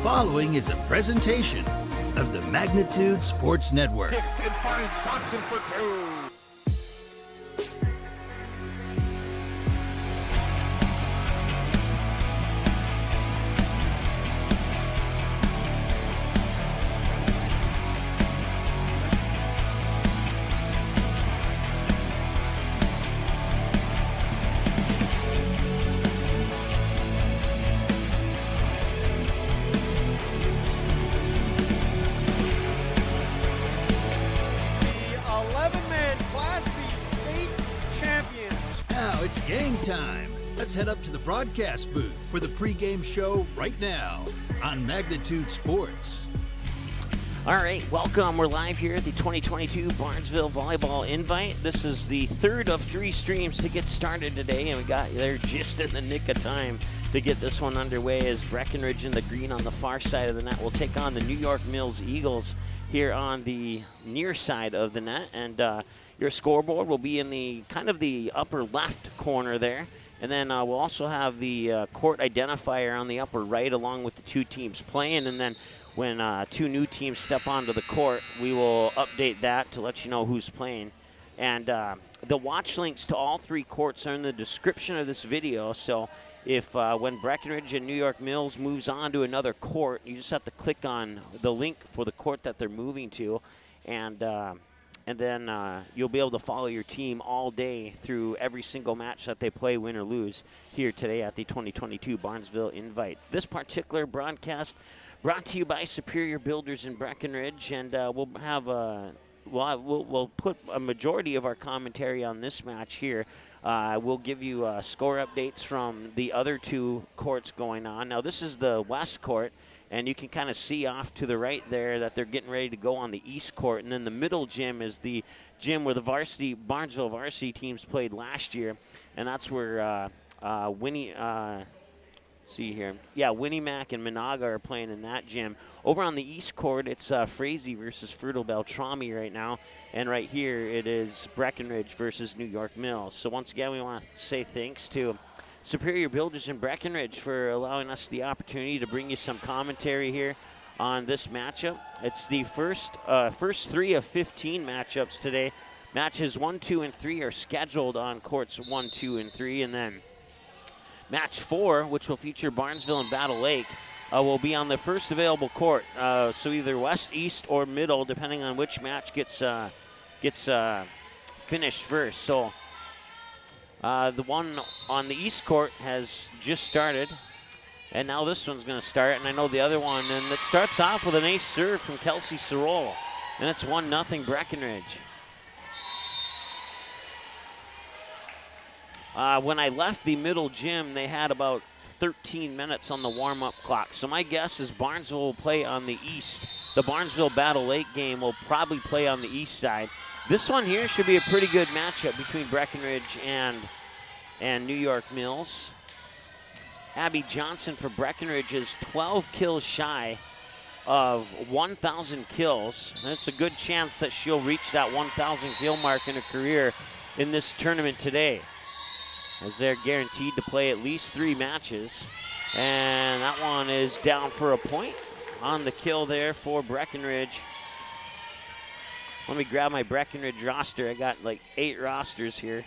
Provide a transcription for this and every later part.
following is a presentation of the Magnitude Sports Network. Kicks and finds Johnson for two. Time. Let's head up to the broadcast booth for the pregame show right now on Magnitude Sports. All right, welcome. We're live here at the 2022 Barnesville Volleyball Invite. This is the third of three streams to get started today, and we got there just in the nick of time to get this one underway as Breckenridge in the green on the far side of the net will take on the New York Mills Eagles here on the near side of the net, and your scoreboard will be in the kind of the upper left corner there. And then we'll also have the court identifier on the upper right along with the two teams playing. And then when two new teams step onto the court, we will update that to let you know who's playing. And the watch links to all three courts are in the description of this video. So if when Breckenridge and New York Mills moves on to another court, you just have to click on the link for the court that they're moving to. And then you'll be able to follow your team all day through every single match that they play, win or lose, here today at the 2022 Barnesville Invite. This particular broadcast brought to you by Superior Builders in Breckenridge, and we'll have we'll put a majority of our commentary on this match here. We'll give you score updates from the other two courts going on. Now, this is the West Court. And you can kind of see off to the right there that they're getting ready to go on the East Court. And then the middle gym is the gym where the Barnesville varsity teams played last year. And that's where Winnie Mac and Menahga are playing in that gym. Over on the East Court, it's Frazee versus Frutal Beltrami right now. And right here, it is Breckenridge versus New York Mills. So once again, we want to say thanks to Superior Builders in Breckenridge for allowing us the opportunity to bring you some commentary here on this matchup. It's the first 3 of 15 matchups today. Matches 1, 2, and 3 are scheduled on courts 1, 2, and 3, and then match 4, which will feature Barnesville and Battle Lake, will be on the first available court. So either west, east, or middle, depending on which match gets finished first. So the one on the East Court has just started, and now this one's going to start, and I know the other one, and it starts off with an ace serve from Kelsey Sorol, and it's 1-0 Breckenridge. When I left the middle gym, they had about 13 minutes on the warm-up clock, so my guess is Barnesville will play on the east. The Barnesville Battle Lake game will probably play on the east side. This one here should be a pretty good matchup between Breckenridge and New York Mills. Abby Johnson for Breckenridge is 12 kills shy of 1,000 kills. That's a good chance that she'll reach that 1,000 kill mark in her career in this tournament today, as they're guaranteed to play at least 3 matches. And that one is down for a point on the kill there for Breckenridge. Let me grab my Breckenridge roster. I got like 8 rosters here.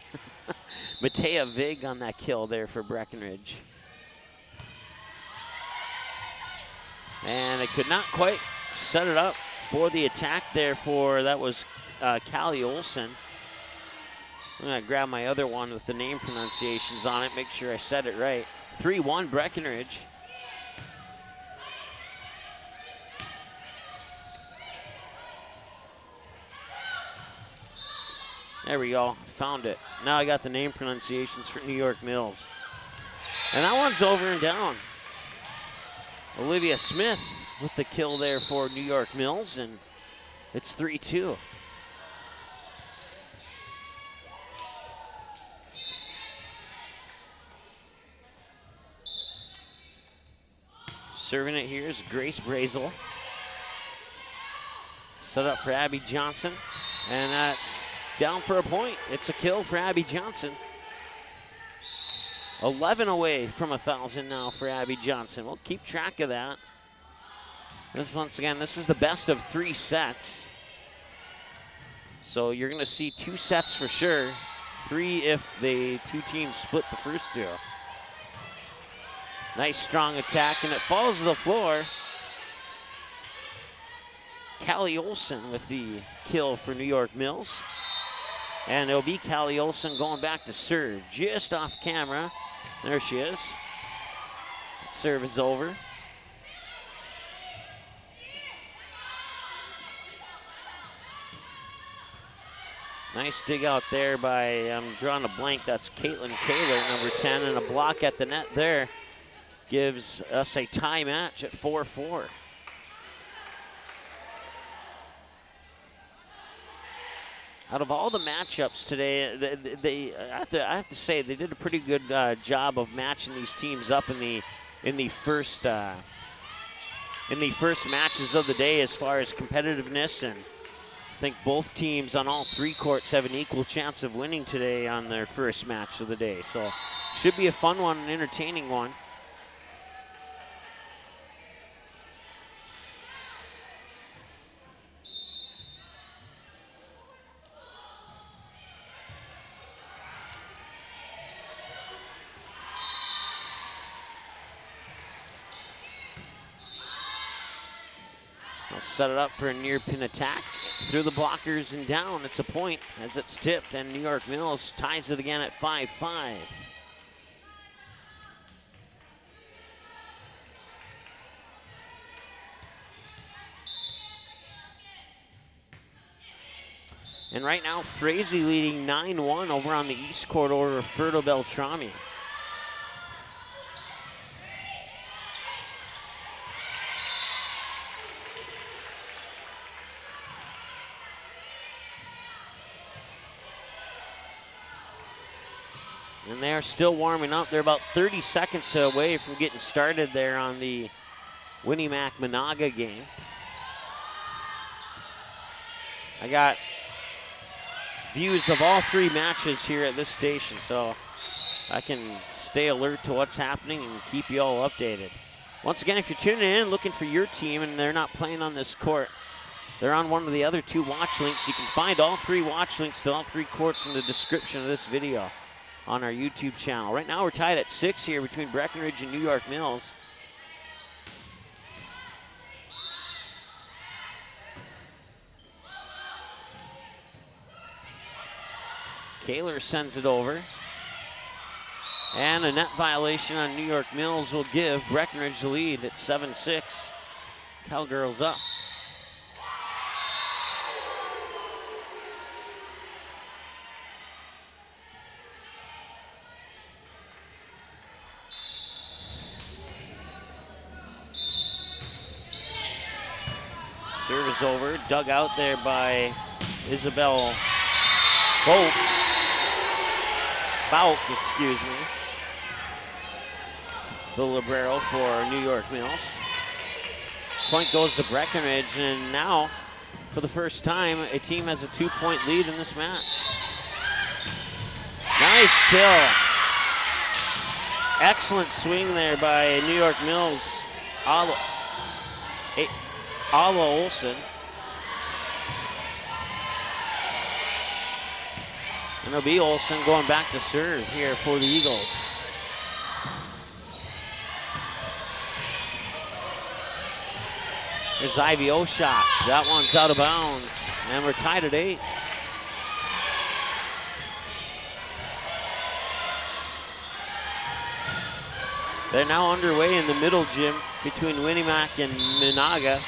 Matea Vig on that kill there for Breckenridge. And they could not quite set it up for the attack there that was Callie Olson. I'm going to grab my other one with the name pronunciations on it, make sure I said it right. 3-1 Breckenridge. There we go, found it. Now I got the name pronunciations for New York Mills. And that one's over and down. Olivia Smith with the kill there for New York Mills, and it's 3-2. Serving it here is Grace Brazel. Set up for Abby Johnson, and that's down for a point. It's a kill for Abby Johnson. 11 away from 1,000 now for Abby Johnson. We'll keep track of that. Once again, this is the best of 3 sets. So you're going to see 2 sets for sure. 3 if the 2 teams split the first 2. Nice strong attack, and it falls to the floor. Callie Olsen with the kill for New York Mills. And it'll be Callie Olsen going back to serve. Just off camera. There she is. Serve is over. Nice dig out there by, I'm drawing a blank, that's Caitlin Kaler, number 10, and a block at the net there gives us a tie match at 4-4. Out of all the matchups today, I have to say they did a pretty good job of matching these teams up in the first matches of the day as far as competitiveness, and I think both teams on all 3 courts have an equal chance of winning today on their first match of the day. So should be a fun one, an entertaining one. I'll set it up for a near pin attack. Through the blockers and down. It's a point as it's tipped, and New York Mills ties it again at 5-5. And right now, Frazee leading 9-1 over on the East Court over Ferto Beltrami. And they're still warming up. They're about 30 seconds away from getting started there on the Winnie Mac Menahga game. I got views of all 3 matches here at this station, so I can stay alert to what's happening and keep you all updated. Once again, if you're tuning in looking for your team and they're not playing on this court, they're on one of the other 2 watch links. You can find all 3 watch links to all 3 courts in the description of this video on our YouTube channel. Right now we're tied at 6 here between Breckenridge and New York Mills. Kaler sends it over. And a net violation on New York Mills will give Breckenridge the lead at 7-6. Cowgirls up. Service over, dug out there by Isabel Bout, excuse me. The libero for New York Mills. Point goes to Breckenridge, and now, for the first time, a team has a 2-point lead in this match. Nice kill. Excellent swing there by New York Mills. Ala Olsen. And it'll be Olsen going back to serve here for the Eagles. There's Ivy O shot. That one's out of bounds. And we're tied at 8. They're now underway in the middle gym between Winnie Mac and Menahga.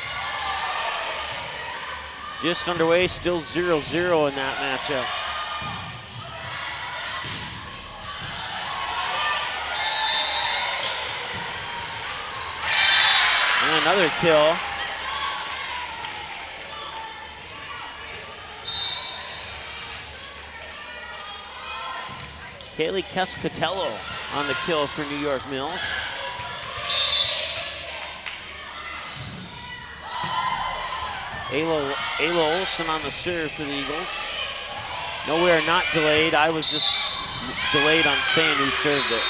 Just underway, still 0-0 in that matchup. And another kill. Kaylee Cascatello on the kill for New York Mills. Ayla Olsen on the serve for the Eagles. No, we are not delayed. I was just delayed on saying who served it.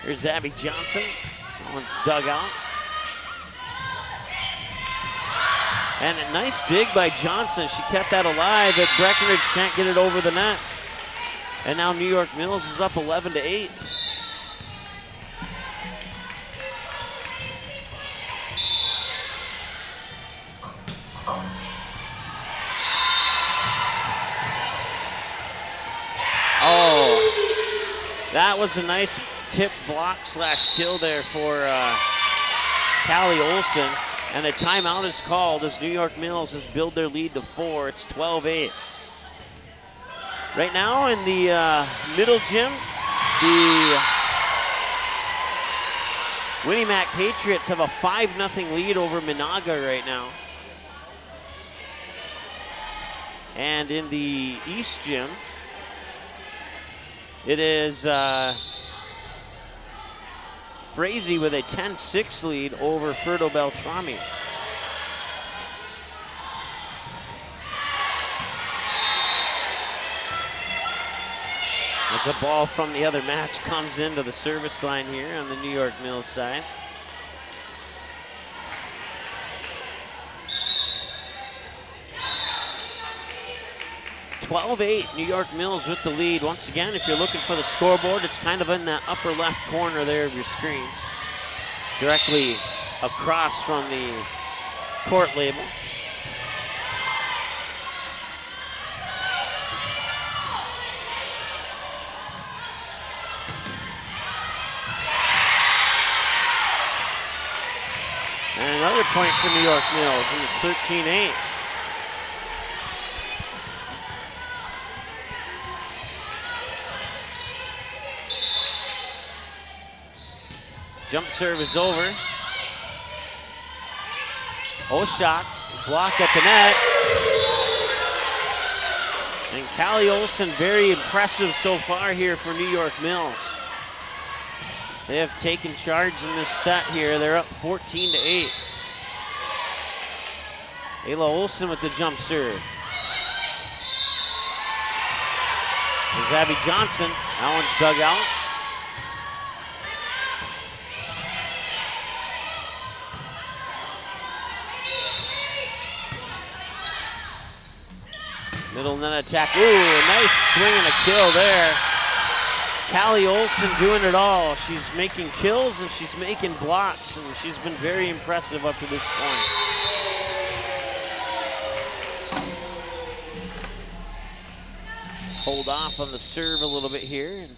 Here's Abby Johnson. That one's dug out. And a nice dig by Johnson. She kept that alive, but Breckenridge can't get it over the net. And now New York Mills is up 11-8. Oh, that was a nice tip block / kill there for Callie Olson. And a timeout is called as New York Mills has built their lead to 4. It's 12-8. Right now in the middle gym, the Winnie Mac Patriots have a 5-0 lead over Menahga right now. And in the East gym, it is Frazee with a 10-6 lead over Ferdo Beltrami. As a ball from the other match comes into the service line here on the New York Mills side. New York Mills with the lead. Once again, if you're looking for the scoreboard, it's kind of in that upper left corner there of your screen, directly across from the court label. And another point for New York Mills, and it's 13-8. Jump serve is over. Oshak blocked at the net. And Callie Olson, very impressive so far here for New York Mills. They have taken charge in this set here. They're up 14-8. Ayla Olson with the jump serve. There's Abby Johnson. That one's dug out. Middle net attack. Ooh, nice swing and a kill there. Callie Olson doing it all. She's making kills and she's making blocks, and she's been very impressive up to this point. Hold off on the serve a little bit here. And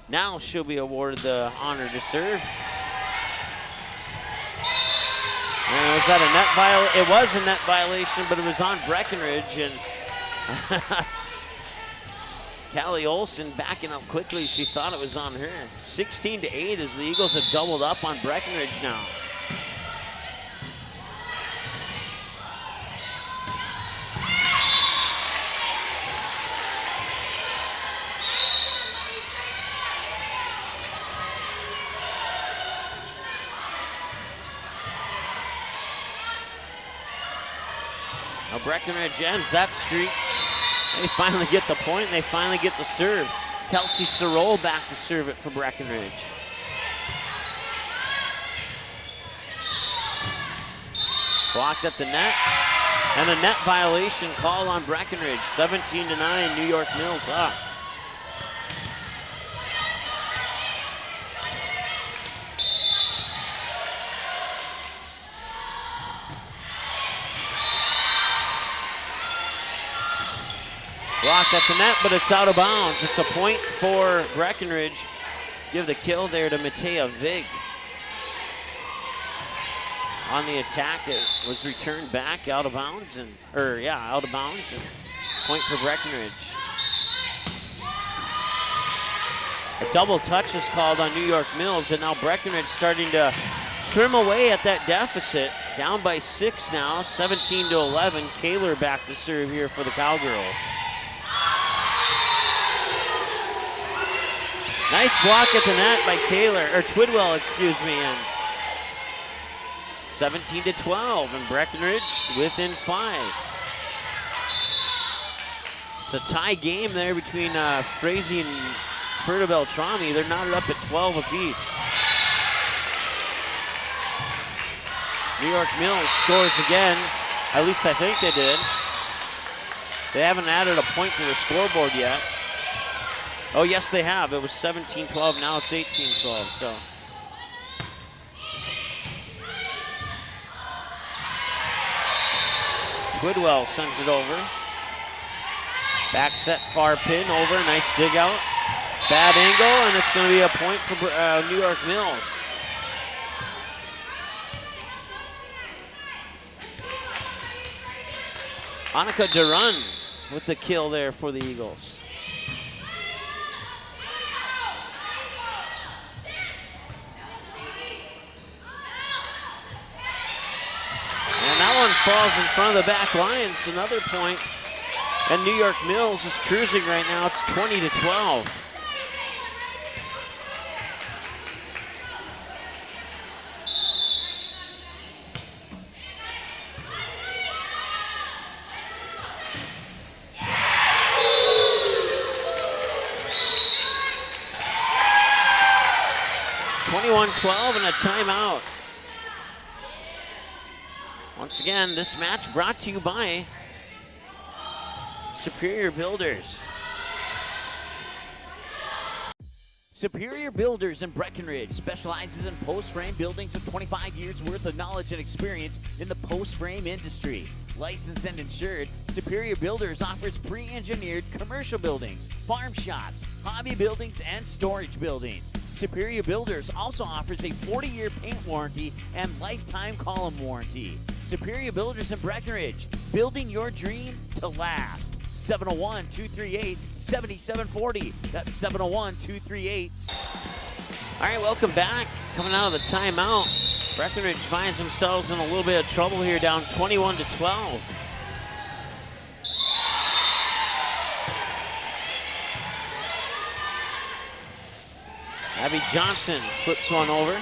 now she'll be awarded the honor to serve. And was that a net violation? It was a net violation, but it was on Breckenridge, and Callie Olson backing up quickly. She thought it was on her. 16-8 as the Eagles have doubled up on Breckenridge now. Now Breckenridge ends that streak. They finally get the point, and they finally get the serve. Kelsey Sorrell back to serve it for Breckenridge. Blocked at the net, and a net violation call on Breckenridge. 17-9, New York Mills up. Blocked at the net, but it's out of bounds. It's a point for Breckenridge. Give the kill there to Matea Vig. On the attack, it was returned back out of bounds, and out of bounds, and point for Breckenridge. A double touch is called on New York Mills, and now Breckenridge starting to trim away at that deficit. Down by 6 now, 17-11. Kaler back to serve here for the Cowgirls. Nice block at the net by Twidwell, and 17-12, and Breckenridge within 5. It's a tie game there between Frazee Ferta Beltrami. They're knotted up at 12 apiece. New York Mills scores again. At least I think they did. They haven't added a point to the scoreboard yet. Oh, yes, they have. It was 17-12. Now it's 18-12. So. Twidwell sends it over. Back set, far pin, over. Nice dig out. Bad angle, and it's going to be a point for New York Mills. Annika Durun with the kill there for the Eagles. And that one falls in front of the back line. It's another point. And New York Mills is cruising right now. It's 20-12. .12 and a timeout. Once again, this match brought to you by Superior Builders. Superior Builders in Breckenridge specializes in post-frame buildings with 25 years worth of knowledge and experience in the post-frame industry. Licensed and insured, Superior Builders offers pre-engineered commercial buildings, farm shops, hobby buildings, and storage buildings. Superior Builders also offers a 40-year paint warranty and lifetime column warranty. Superior Builders in Breckenridge, building your dream to last. 701-238-7740. That's 701-238. All right, welcome back. Coming out of the timeout, Breckenridge finds themselves in a little bit of trouble here, down 21-12. Abby Johnson flips one over.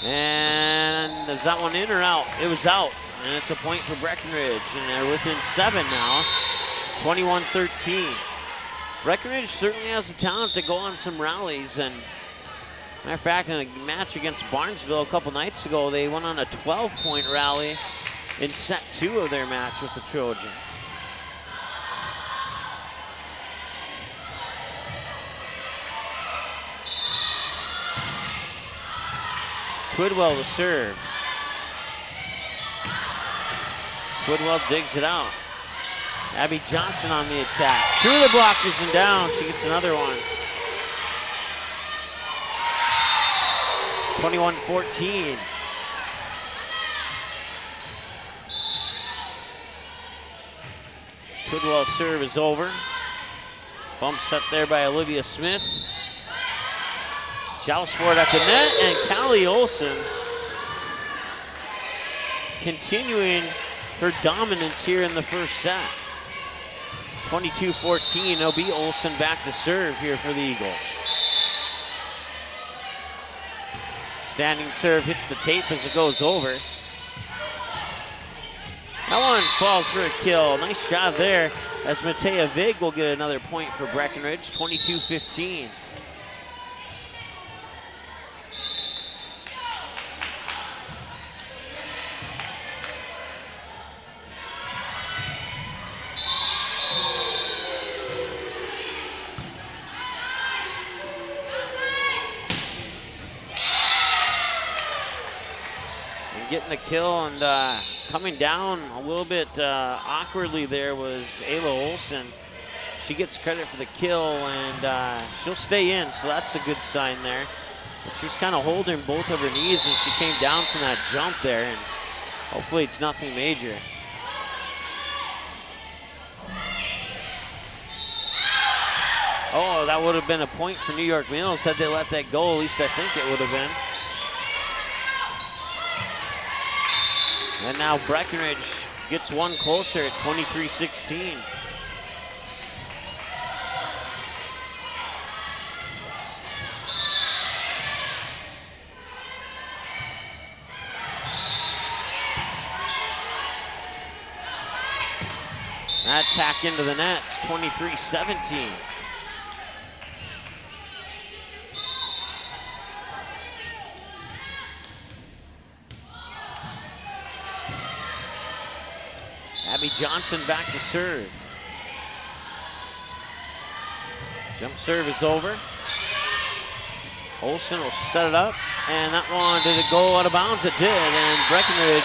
And is that one in or out? It was out, and it's a point for Breckenridge, and they're within 7 now, 21-13. Breckenridge certainly has the talent to go on some rallies, and matter of fact, in a match against Barnesville a couple nights ago, they went on a 12-point rally in set 2 of their match with the Trojans. Twidwell to serve. Twidwell digs it out. Abby Johnson on the attack. Through the blockers and down. She gets another one. 21-14. Twidwell's serve is over. Bump set there by Olivia Smith. Joust for it at the net, and Callie Olson continuing her dominance here in the first set. 22-14, it'll be Olson back to serve here for the Eagles. Standing serve hits the tape as it goes over. That one falls for a kill. Nice job there, as Matea Vig will get another point for Breckenridge, 22-15. Getting the kill and coming down a little bit awkwardly there was Ayla Olson. She gets credit for the kill, and she'll stay in, so that's a good sign there. But she was kind of holding both of her knees when she came down from that jump there, and hopefully it's nothing major. Oh, that would have been a point for New York Mills had they let that go. At least I think it would have been. And now Breckenridge gets one closer at 23-16. That tack into the net, it's 23-17. Johnson back to serve. Jump serve is over. Olsen will set it up, and that one, did it go out of bounds? It did, and Breckenridge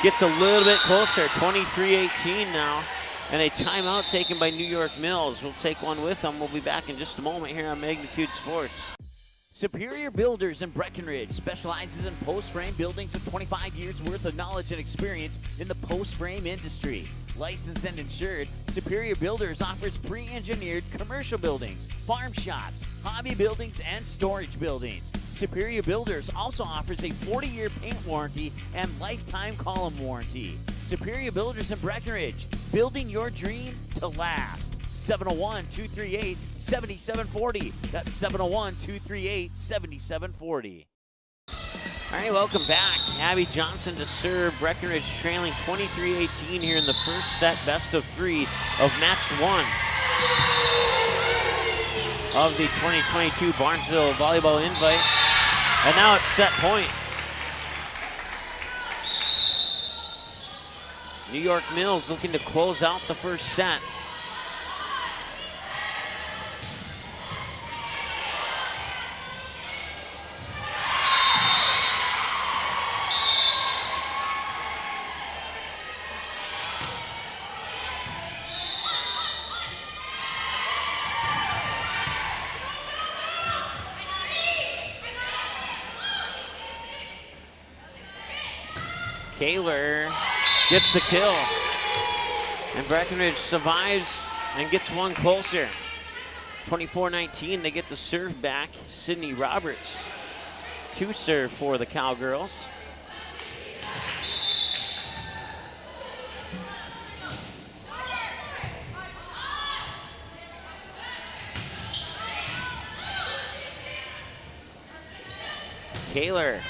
gets a little bit closer, 23-18 now, and a timeout taken by New York Mills. We'll take one with them. We'll be back in just a moment here on Magnitude Sports. Superior Builders in Breckenridge specializes in post-frame buildings with 25 years worth of knowledge and experience in the post-frame industry. Licensed and insured, Superior Builders offers pre-engineered commercial buildings, farm shops, hobby buildings, and storage buildings. Superior Builders also offers a 40-year paint warranty and lifetime column warranty. Superior Builders in Breckenridge, building your dream to last. 701-238-7740. That's 701-238-7740. All right, welcome back. Abby Johnson to serve. Breckenridge trailing 23-18 here in the first set, best of 3 of match 1 of the 2022 Barnesville Volleyball Invite. And now it's set point. New York Mills looking to close out the first set. Kaler gets the kill, and Breckenridge survives and gets one closer. 24-19, they get the serve back. Sydney Roberts to serve for the Cowgirls. Kaler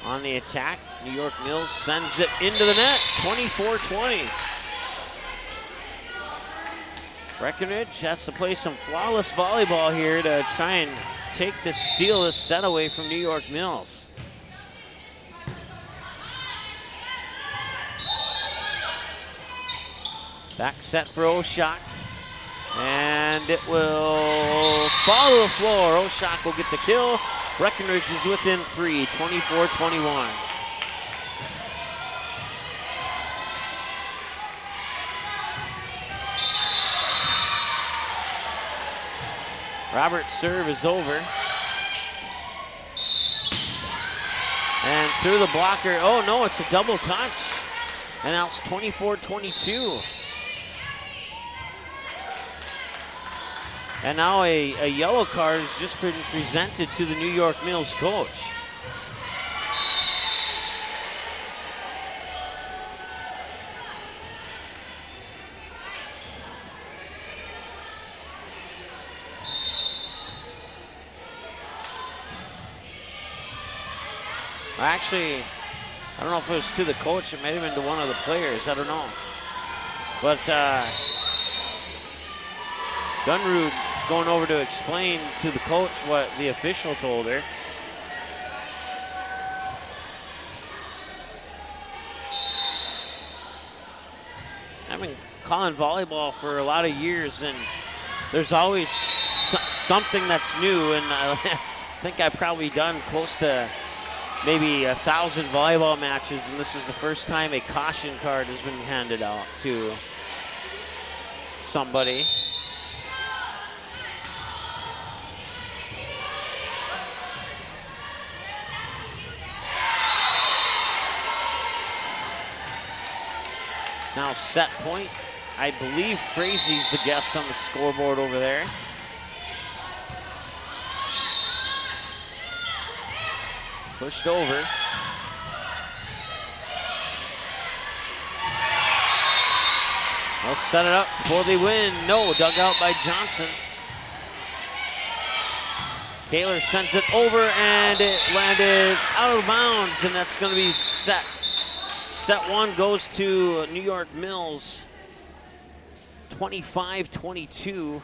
on the attack. New York Mills sends it into the net, 24-20. Breckenridge has to play some flawless volleyball here to try and steal this set away from New York Mills. Back set for Oshak, and it will fall to the floor. Oshak will get the kill. Breckenridge is within 3, 24-21. Roberts' serve is over. And through the blocker, oh no, it's a double touch. And now it's 24-22. And now a yellow card has just been presented to the New York Mills coach. Actually, I don't know if it was to the coach, it might have been to one of the players, I don't know. But Gunrud is going over to explain to the coach what the official told her. I've been calling volleyball for a lot of years, and there's always something that's new, and I think I've probably done close to maybe 1,000 volleyball matches, and this is the first time a caution card has been handed out to somebody. It's now set point. I believe Frazie's the guest on the scoreboard over there. Pushed over. They'll set it up for the win. No, dug out by Johnson. Kaler sends it over, and it landed out of bounds, and that's going to be set. Set one goes to New York Mills, 25-22.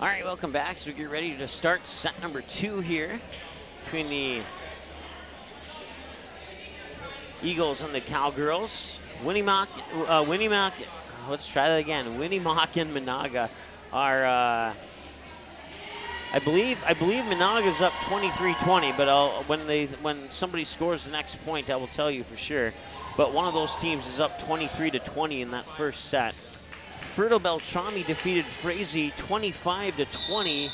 All right, welcome back. So we get ready to start set number 2 here between the Eagles and the Cowgirls. Winnie-Mock, let's try that again. Winnie-Mock and Menahga are, I believe Menahga's up 23-20, but when somebody scores the next point, I will tell you for sure. But one of those teams is up 23-20 in that first set. Fertile Beltrami defeated Frazee 25-20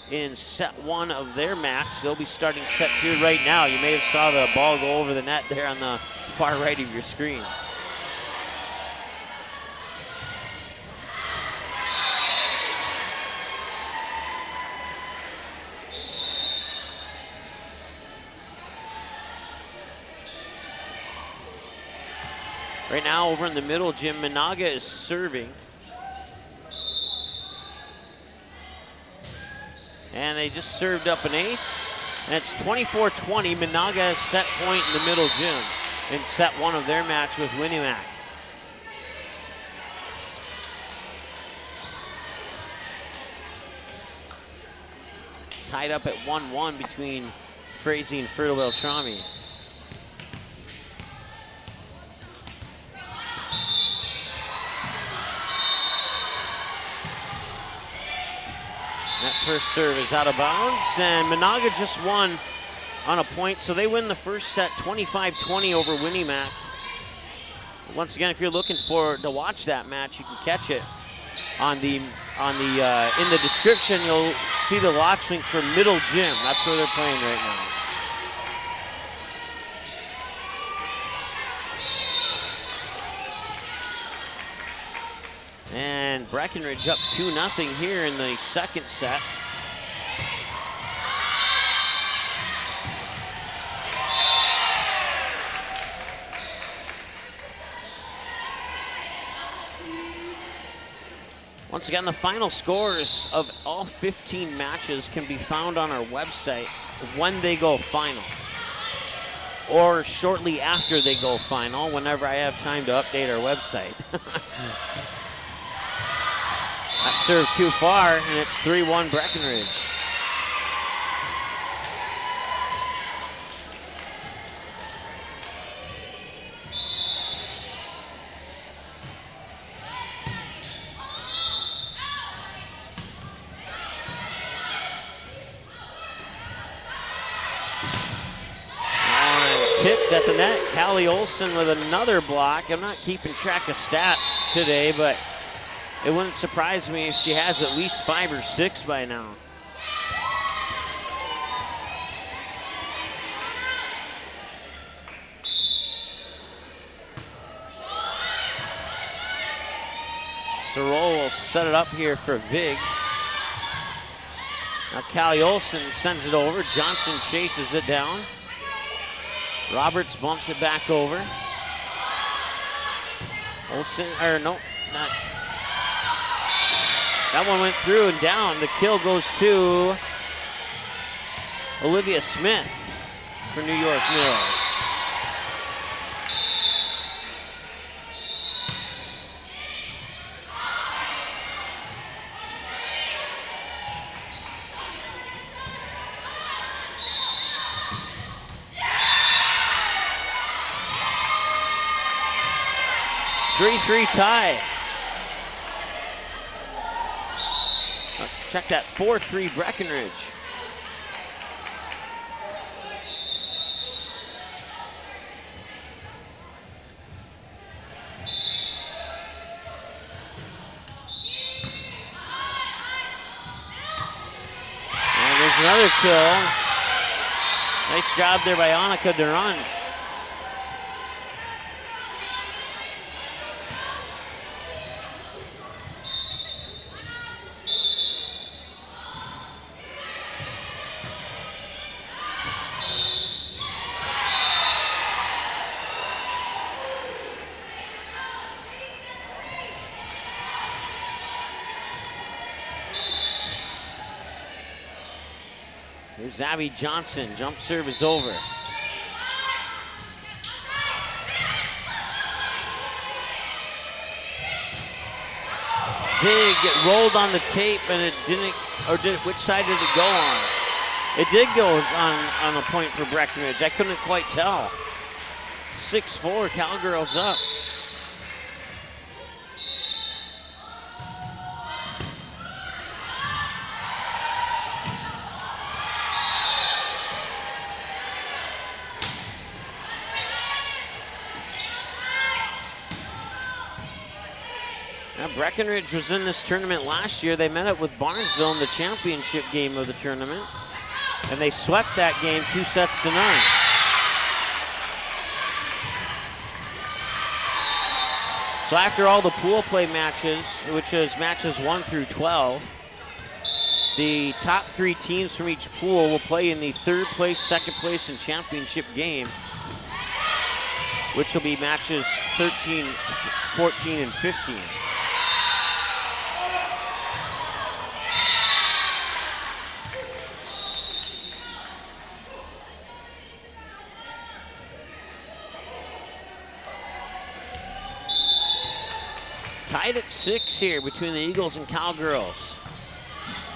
in set 1 of their match. They'll be starting set 2 right now. You may have saw the ball go over the net there on the far right of your screen. Right now, over in the middle, Jim, Menahga is serving. And they just served up an ace. And it's 24-20. Menahga has set point in the middle, Jim, in set 1 of their match with Winnie-Mac. Tied up at 1-1 between Frazee and Fertile Beltrami. That first serve is out of bounds, and Menahga just won on a point, so they win the first set 25-20 over Winnie-Mac. Once again, if you're looking to watch that match, you can catch it in the description. You'll see the watch link for Middle Gym. That's where they're playing right now. And Breckenridge up 2-0 here in the second set. Once again, the final scores of all 15 matches can be found on our website when they go final, or shortly after they go final, whenever I have time to update our website. That served too far, and it's 3-1 Breckenridge. And tipped at the net. Callie Olson with another block. I'm not keeping track of stats today, but it wouldn't surprise me if she has at least 5 or 6 by now. Sorrell will set it up here for Vig. Now Callie Olson sends it over. Johnson chases it down. Roberts bumps it back over. Olson, or no, not. That one went through and down. The kill goes to Olivia Smith for New York Mills. Three tie. Check that 4-3 Breckenridge. And there's another kill. Nice job there by Annika Duran. Here's Abby Johnson. Jump serve is over. Big rolled on the tape and it didn't Or which side did it go on? It did go on a point for Breckenridge. I couldn't quite tell. 6-4, Cowgirls up. Now, Breckenridge was in this tournament last year. They met up with Barnesville in the championship game of the tournament, and they swept that game 2-0. So after all the pool play matches, which is matches 1 through 12, the top 3 teams from each pool will play in the 3rd place, 2nd place, and championship game, which will be matches 13, 14, and 15. Tied at 6 here between the Eagles and Cowgirls.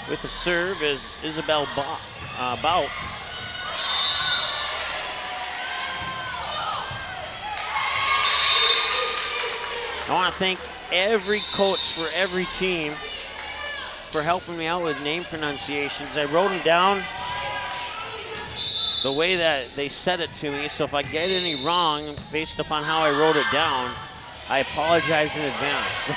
With the serve is Isabel Bout. I want to thank every coach for every team for helping me out with name pronunciations. I wrote them down the way that they said it to me, so if I get any wrong based upon how I wrote it down, I apologize in advance.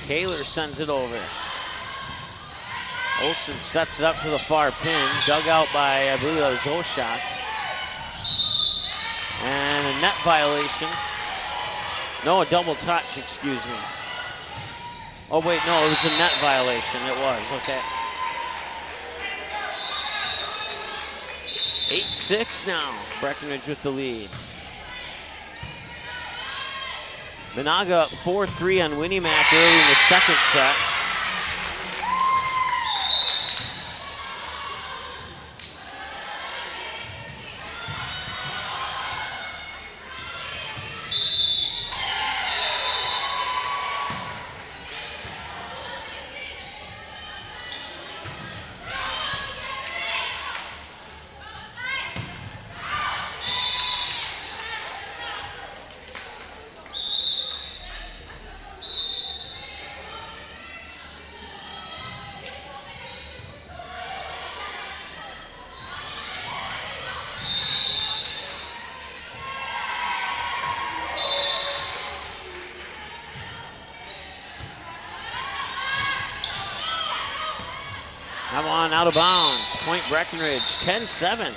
Kaler sends it over. Olsen sets it up to the far pin, dug out by, I believe that was Oshak. And a net violation. No, a double touch, excuse me. Oh wait, no, it was a net violation, it was, okay. 8-6 now, Breckenridge with the lead. Menahga up 4-3 on Winnie Mac early in the 2nd set. That one out of bounds. Point Breckenridge, 10-7.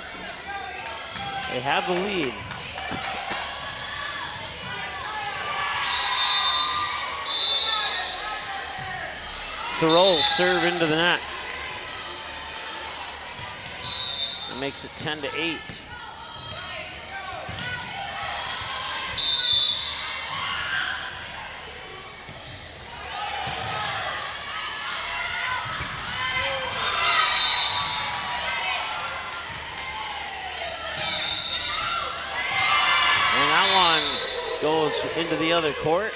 They have the lead. Sorrell serve into the net. That makes it 10-8. Goes into the other court.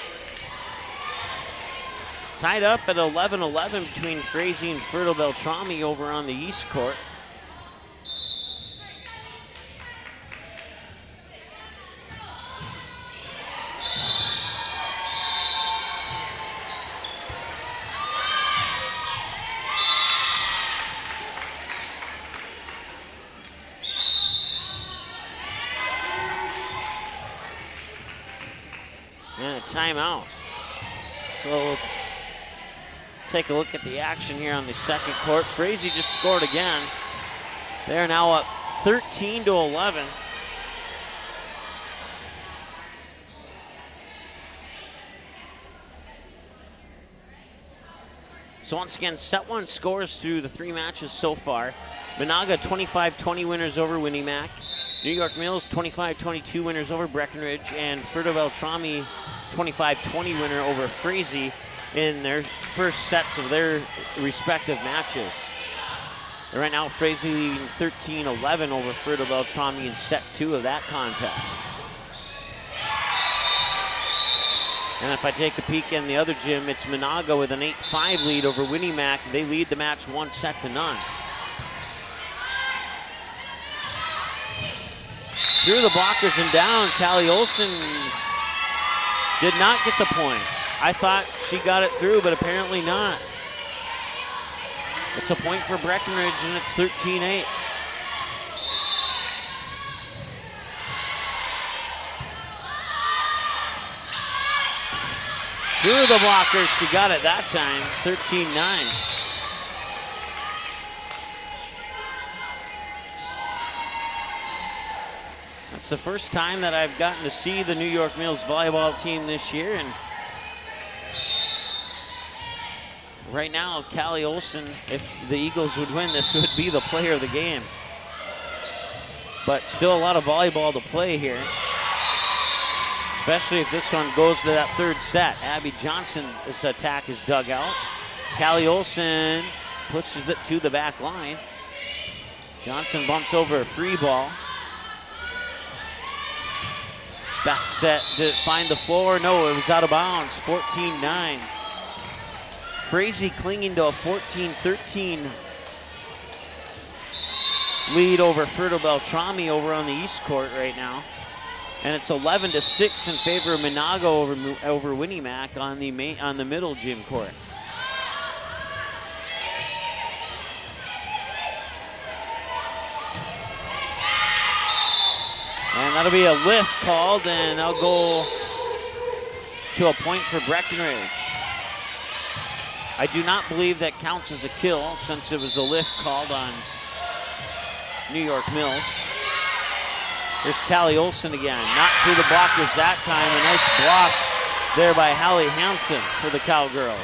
Tied up at 11-11 between Frazee and Fertile Beltrami over on the East Court. And a timeout. So we'll take a look at the action here on the 2nd court. Frazee just scored again. They're now up 13-11. So once again, set 1 scores through the 3 matches so far. Menahga 25-20 winners over Winnie Mac. New York Mills 25-22 winners over Breckenridge, and Furto Beltrami 25-20 winner over Frazee in their first sets of their respective matches. And right now, Frazee leading 13-11 over Furto Beltrami in set 2 of that contest. And if I take a peek in the other gym, it's Menahga with an 8-5 lead over Winnie Mac. They lead the match 1-0. Through the blockers and down, Callie Olson did not get the point. I thought she got it through, but apparently not. It's a point for Breckenridge, and it's 13-8. Through the blockers, she got it that time, 13-9. That's the first time that I've gotten to see the New York Mills volleyball team this year, and right now, Callie Olson, if the Eagles would win, this would be the player of the game. But still a lot of volleyball to play here, especially if this one goes to that third set. Abby Johnson's attack is dug out. Callie Olson pushes it to the back line. Johnson bumps over a free ball. Back set, did it find the floor? No, it was out of bounds, 14-9. Frazee clinging to a 14-13 lead over Furto Beltrami over on the East Court right now. And it's 11-6 in favor of Menahga over Winnie Mac on the middle gym court. And that'll be a lift called, and they'll go to a point for Breckenridge. I do not believe that counts as a kill since it was a lift called on New York Mills. Here's Callie Olson again, not through the blockers that time. A nice block there by Hallie Hansen for the Cowgirls.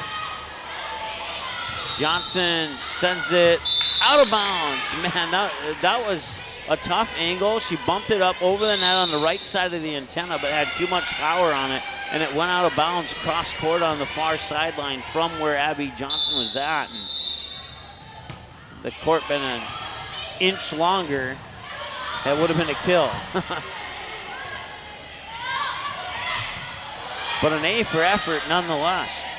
Johnson sends it out of bounds. Man, that was a tough angle. She bumped it up over the net on the right side of the antenna, but had too much power on it, and it went out of bounds cross court on the far sideline from where Abby Johnson was at. And the court been an inch longer, that would have been a kill. But an A for effort nonetheless.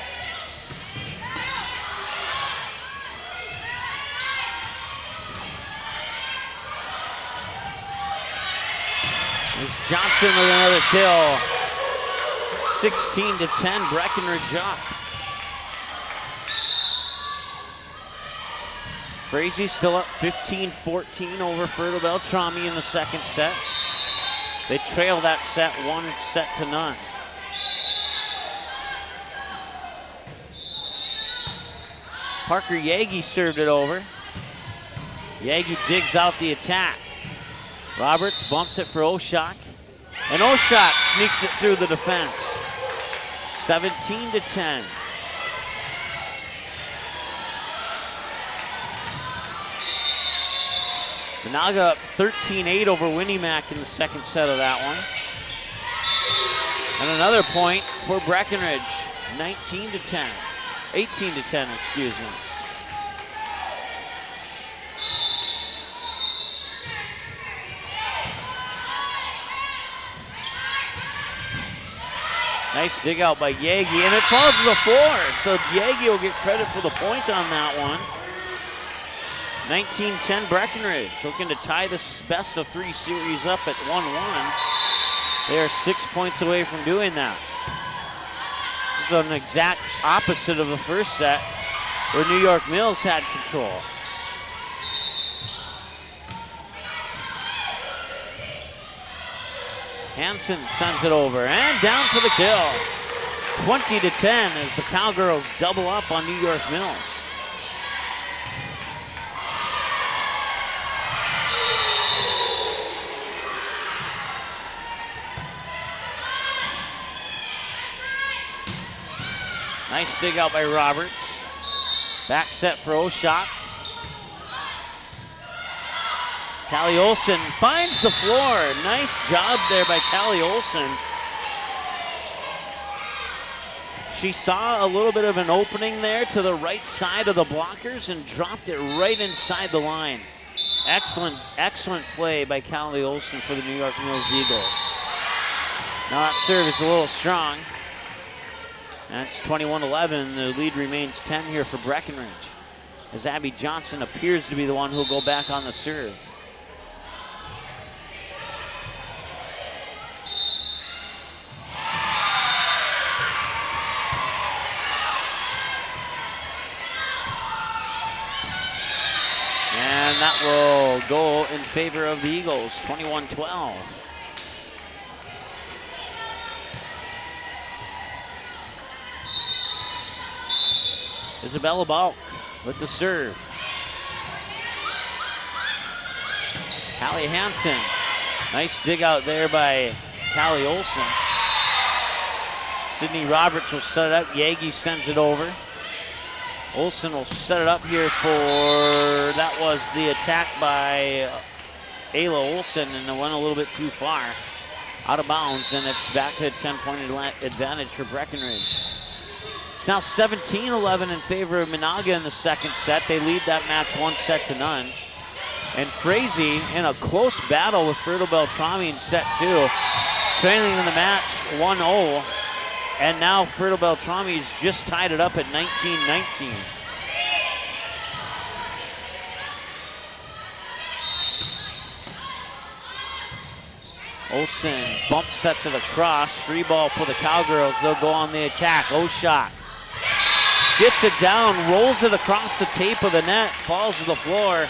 There's Johnson with another kill. 16-10, Breckenridge up. Frazee still up 15-14 over Furto Beltrami in the second set. They trail that set 1-0. Parker Yagi served it over. Yagi digs out the attack. Roberts bumps it for Oshak. And Oshak sneaks it through the defense. 17-10. Menahga up 13-8 over Winnie Mac in the second set of that one. And another point for Breckenridge. 19-10. 18-10, excuse me. Nice dig out by Yagi, and it falls to the floor. So Yagi will get credit for the point on that one. 19-10 Breckenridge, looking to tie this best of three series up at 1-1. They are 6 points away from doing that. This is an exact opposite of the first set, where New York Mills had control. Hansen sends it over and down for the kill. 20-10 as the Cowgirls double up on New York Mills. Nice dig out by Roberts. Back set for Oshak. Callie Olson finds the floor. Nice job there by Callie Olson. She saw a little bit of an opening there to the right side of the blockers and dropped it right inside the line. Excellent, excellent play by Callie Olson for the New York Mills Eagles. Now that serve is a little strong. That's 21-11. The lead remains 10 here for Breckenridge, as Abby Johnson appears to be the one who will go back on the serve. And that will go in favor of the Eagles, 21-12. Isabella Balk with the serve. Hallie Hansen. Nice dig out there by Callie Olson. Sydney Roberts will set it up. Yagi sends it over. Olson will set it up here for, that was the attack by Ayla Olson, and it went a little bit too far. Out of bounds, and it's back to a 10-point advantage for Breckenridge. It's now 17-11 in favor of Menahga in the second set. They lead that match 1-0. And Frazee in a close battle with Fertile Beltrami in set 2, trailing in the match 1-0. And now Fertile Beltrami has just tied it up at 19-19. Olsen bump sets it across. Free ball for the Cowgirls. They'll go on the attack. Oshak gets it down, rolls it across the tape of the net, falls to the floor.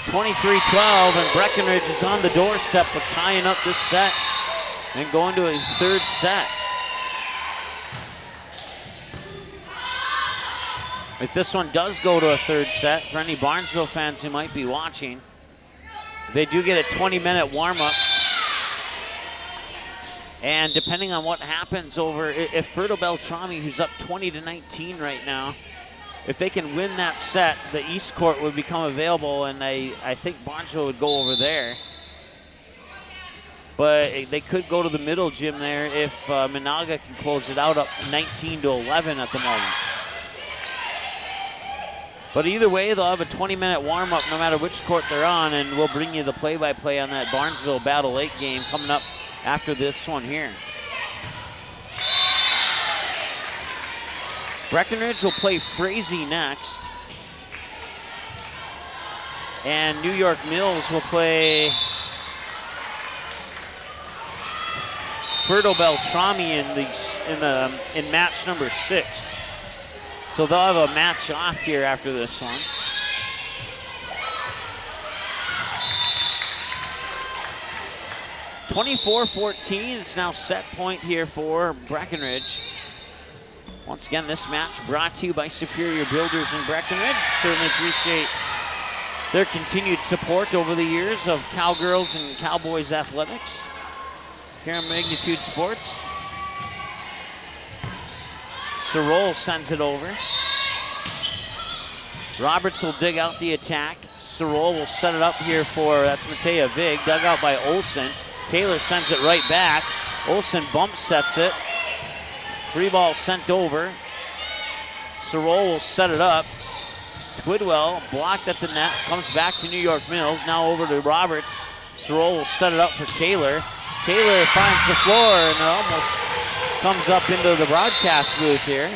23-12, and Breckenridge is on the doorstep of tying up this set and going to a third set. If this one does go to a third set, for any Barnesville fans who might be watching, they do get a 20-minute warm-up. And depending on what happens over, if Fertile Beltrami, who's up 20-19 right now, if they can win that set, the East Court would become available, and I think Barnesville would go over there. But they could go to the middle gym there if Menahga can close it out up 19-11 at the moment. But either way, they'll have a 20-minute warm-up no matter which court they're on, and we'll bring you the play-by-play on that Barnesville Battle Lake game coming up after this one here. Breckenridge will play Frazee next. And New York Mills will play Fertile Beltrami in match number 6. So they'll have a match off here after this one. (24-14), it's now set point here for Breckenridge. Once again, this match brought to you by Superior Builders in Breckenridge. Certainly appreciate their continued support over the years of Cowgirls and Cowboys athletics here on Magnitude Sports. Sorol sends it over. Roberts will dig out the attack. Sorol will set it up here for, that's Matea Vig, dug out by Olsen. Taylor sends it right back. Olsen bump sets it. Free ball sent over. Sorol will set it up. Twidwell blocked at the net, comes back to New York Mills, now over to Roberts. Sorol will set it up for Kaler. Kaler finds the floor and it almost comes up into the broadcast booth here.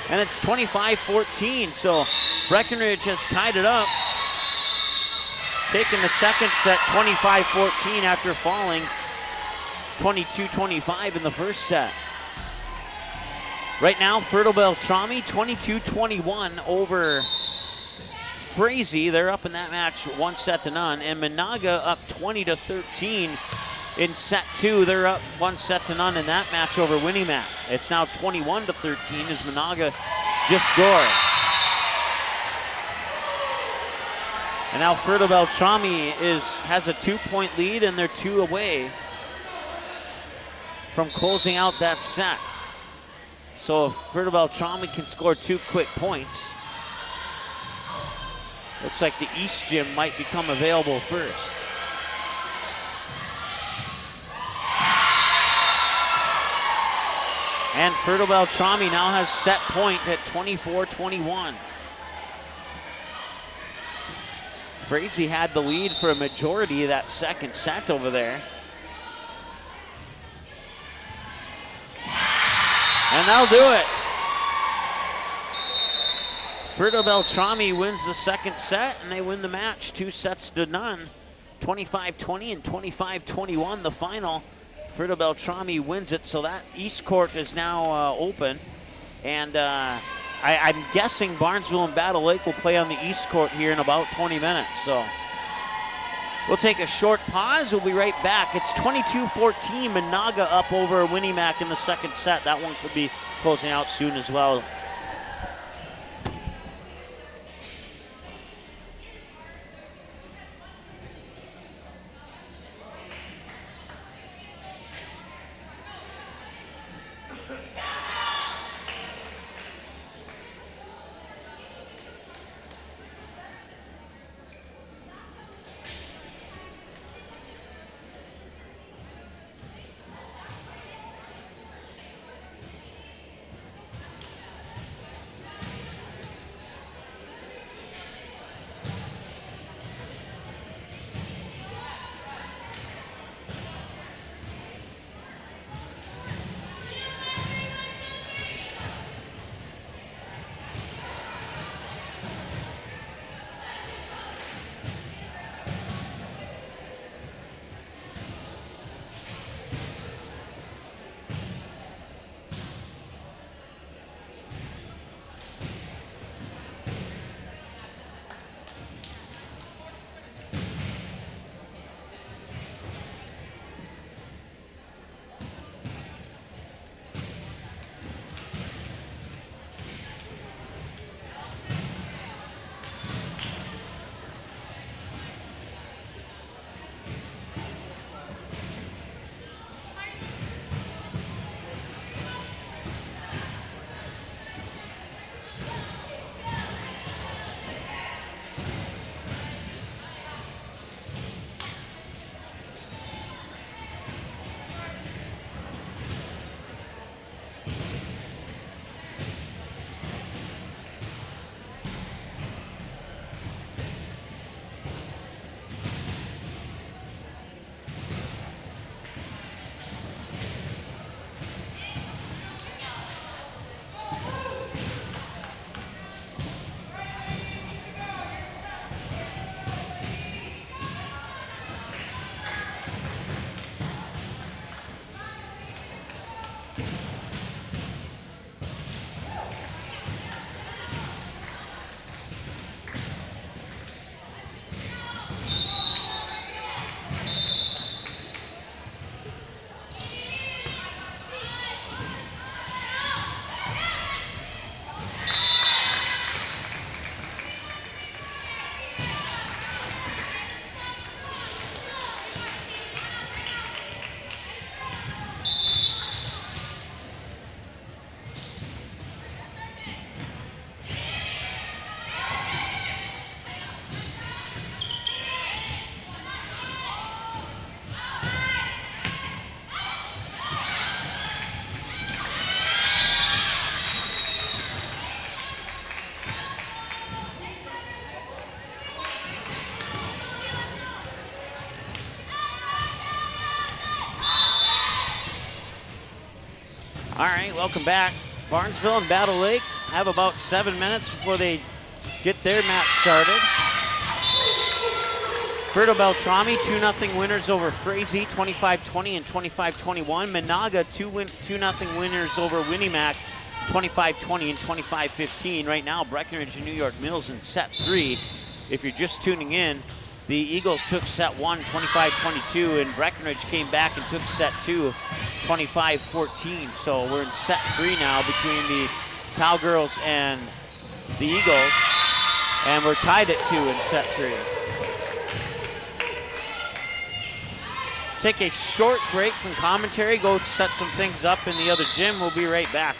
And it's 25-14, so Breckenridge has tied it up. Taking the second set 25-14 after falling 22-25 in the first set. Right now, Fertile Beltrami 22-21 over Frazee. They're up in that match 1-0. And Menahga up 20-13 in set 2. They're up 1-0 in that match over Winnie-Mac. It's now 21-13 as Menahga just scored. And now Fertile Beltrami has a 2-point lead, and they're 2 away from closing out that set. So if Fertile Beltrami can score 2 quick points, Looks like the East Gym might become available first. And Fertile Beltrami now has set point at 24-21. Frazee had the lead for a majority of that second set over there. And that'll do it. Fertile Beltrami wins the second set, and they win the match 2-0. 25-20 and 25-21 the final. Fertile Beltrami wins it, so that East Court is now open. And I'm guessing Barnesville and Battle Lake will play on the East Court here in about 20 minutes. So we'll take a short pause. We'll be right back. It's 22-14. Menahga up over Winnie-Mac in the second set. That one could be closing out soon as well. All right, welcome back. Barnesville and Battle Lake have about 7 minutes before they get their match started. Fertile Beltrami, 2-0 winners over Frazee, 25-20 and 25-21. Menahga, 2-0 winners over Winnie-Mac, 25-20 and 25-15. Right now, Breckenridge and New York Mills in set 3. If you're just tuning in, the Eagles took set 1, 25-22, and Breckenridge came back and took set 2, 25-14. So we're in set 3 now between the Cowgirls and the Eagles, and we're tied at 2 in set 3. Take a short break from commentary, go set some things up in the other gym. We'll be right back.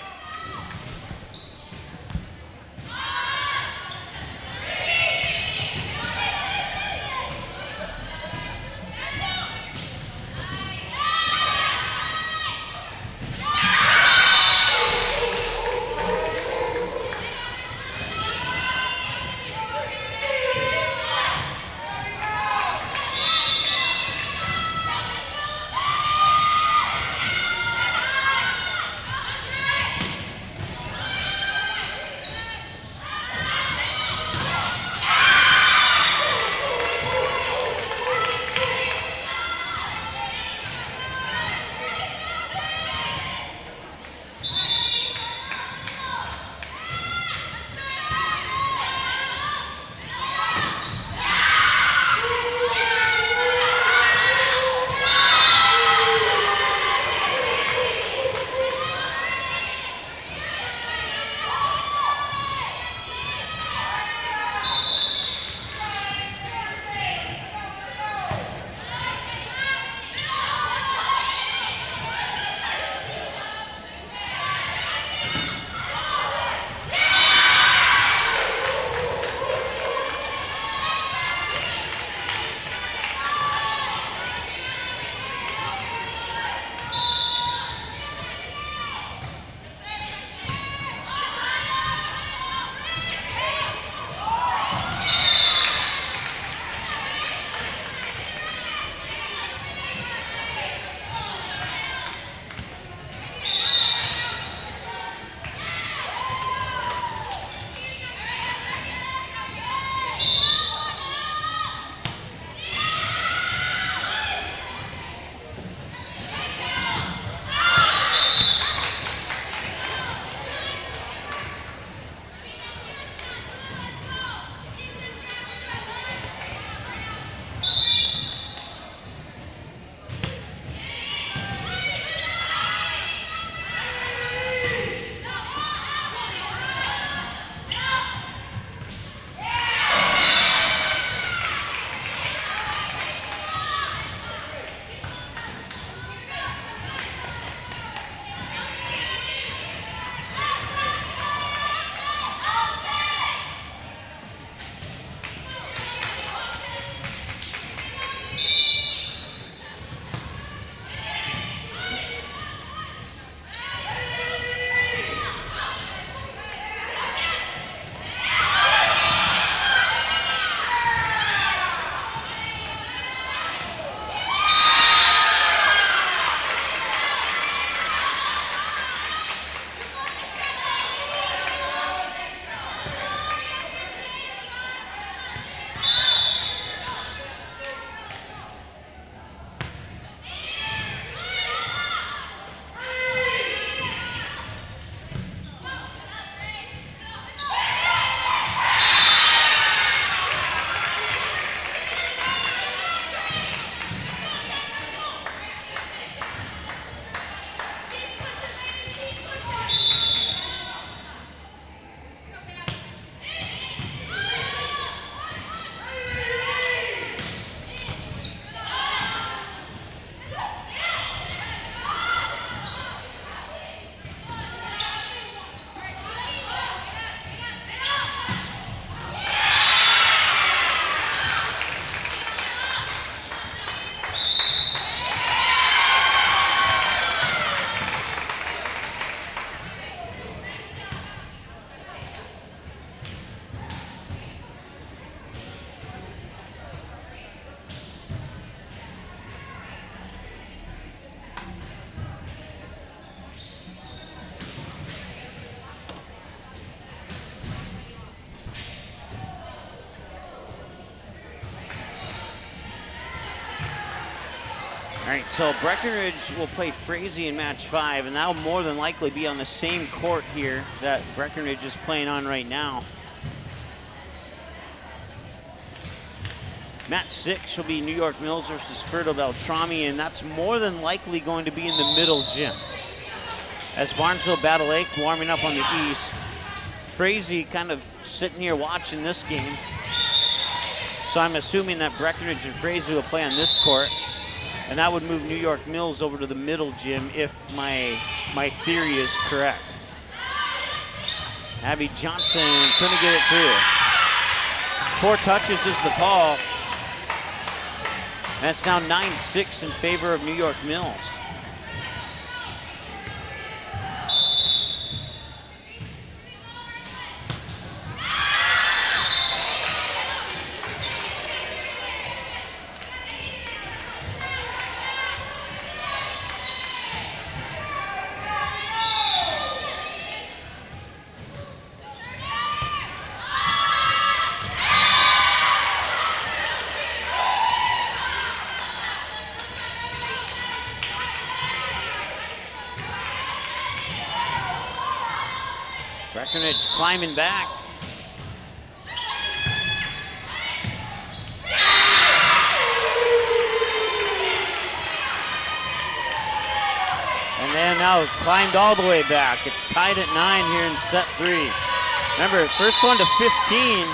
All right, so Breckenridge will play Frazee in match 5, and that will more than likely be on the same court here that Breckenridge is playing on right now. Match 6 will be New York Mills versus Fertile Beltrami, and that's more than likely going to be in the middle gym. As Barnesville Battle Lake warming up on the east, Frazee kind of sitting here watching this game. So I'm assuming that Breckenridge and Frazee will play on this court, and that would move New York Mills over to the middle gym if my theory is correct. Abby Johnson couldn't get it through. 4 touches is the call. That's now 9-6 in favor of New York Mills. Breckenridge climbing back. And then now climbed all the way back. It's tied at 9 here in set 3. Remember, first one to 15.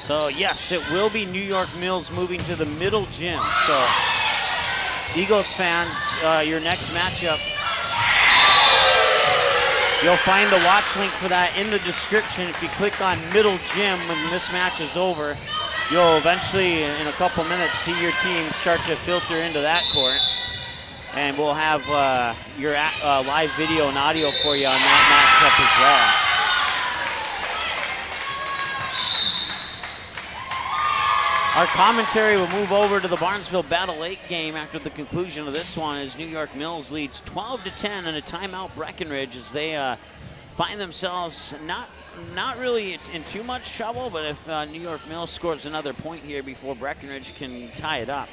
So yes, it will be New York Mills moving to the middle gym. So Eagles fans, your next matchup, you'll find the watch link for that in the description. If you click on middle gym when this match is over, you'll eventually, in a couple minutes, see your team start to filter into that court. And we'll have your live video and audio for you on that matchup as well. Our commentary will move over to the Barnesville Battle Lake game after the conclusion of this one as New York Mills leads 12-10 and a timeout Breckenridge as they find themselves not really in too much trouble, but if New York Mills scores another point here before Breckenridge can tie it up,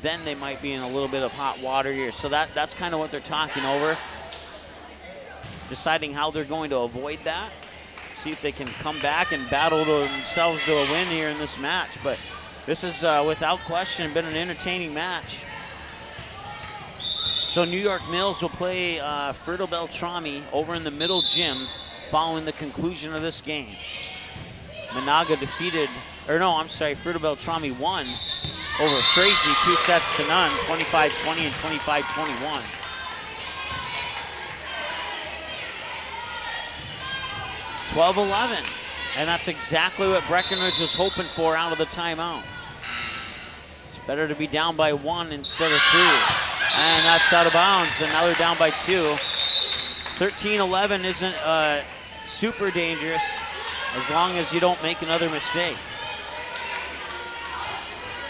then they might be in a little bit of hot water here. So that's kind of what they're talking over, deciding how they're going to avoid that, see if they can come back and battle themselves to a win here in this match. But this is, without question, been an entertaining match. So New York Mills will play Fertile Beltrami over in the middle gym following the conclusion of this game. Menahga Fertile Beltrami won over Frazee 2-0, 25-20 and 25-21. And that's exactly what Breckenridge was hoping for out of the timeout. It's better to be down by 1 instead of 2. And that's out of bounds, and now they're down by 2. 13-11 isn't super dangerous as long as you don't make another mistake.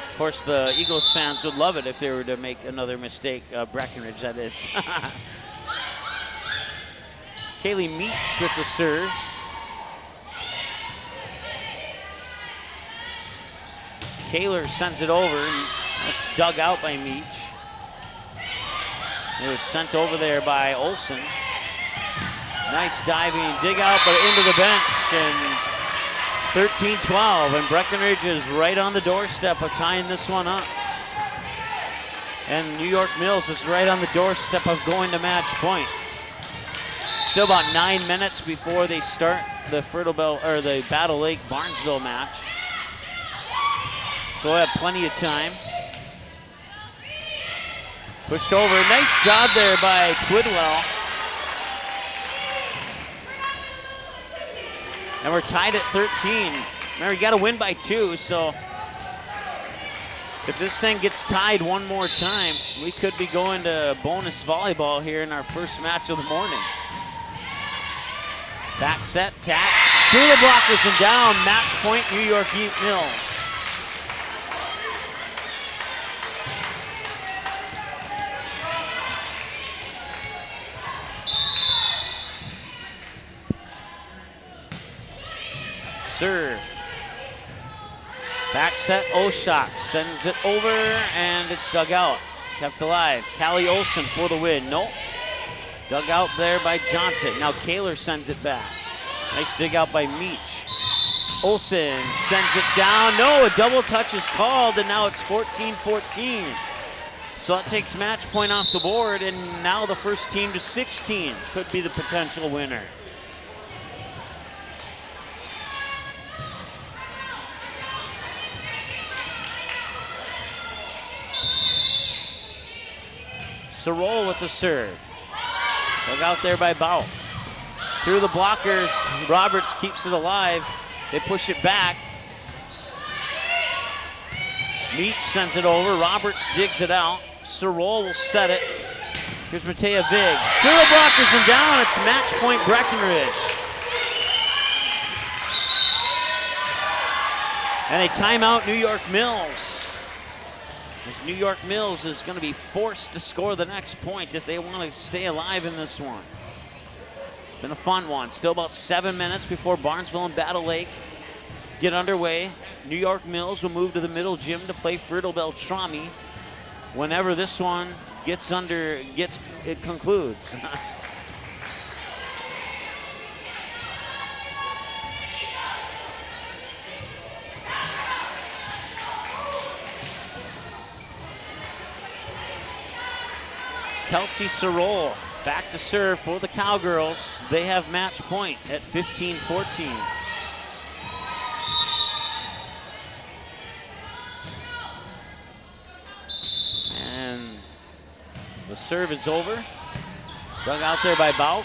Of course, the Eagles fans would love it if they were to make another mistake, Breckenridge, that is. Kaylee Meach with the serve. Kaler sends it over, and that's dug out by Meach. It was sent over there by Olsen. Nice diving dig out, but into the bench, and 13-12, and Breckenridge is right on the doorstep of tying this one up. And New York Mills is right on the doorstep of going to match point. Still about 9 minutes before they start the the Battle Lake Barnesville match. So we'll have plenty of time. Pushed over, nice job there by Twidwell. And we're tied at 13. Remember, you got to win by 2, so if this thing gets tied one more time, we could be going to bonus volleyball here in our first match of the morning. Back set, tap, through the blockers and down, match point, New York Mills. Serve. Back set, Oshak sends it over, and it's dug out. Kept alive. Callie Olsen for the win. Nope. Dug out there by Johnson. Now Kaler sends it back. Nice dig out by Meach. Olsen sends it down. No, a double touch is called, and now it's 14-14. So that takes match point off the board, and now the first team to 16 could be the potential winner. Sorol with the serve. Dug out there by Bout. Through the blockers, Roberts keeps it alive. They push it back. Meach sends it over. Roberts digs it out. Sorol will set it. Here's Matea Vig. Through the blockers and down. It's match point Breckenridge. And a timeout New York Mills. As New York Mills is going to be forced to score the next point if they want to stay alive in this one. It's been a fun one. Still about 7 minutes before Barnesville and Battle Lake get underway. New York Mills will move to the middle gym to play Fertile Beltrami whenever this one it concludes. Kelsey Sorol back to serve for the Cowgirls. They have match point at 15-14. And the serve is over. Dug out there by Bout.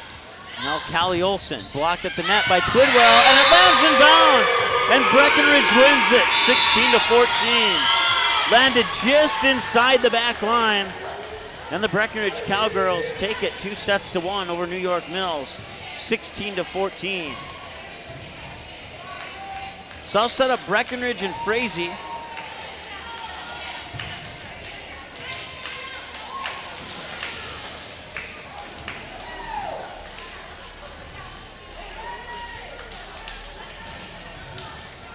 Now Callie Olsen blocked at the net by Twidwell, and it lands in bounds. And Breckenridge wins it, 16-14. Landed just inside the back line. And the Breckenridge Cowgirls take it 2-1 over New York Mills, 16-14. So I'll set up Breckenridge and Frazee.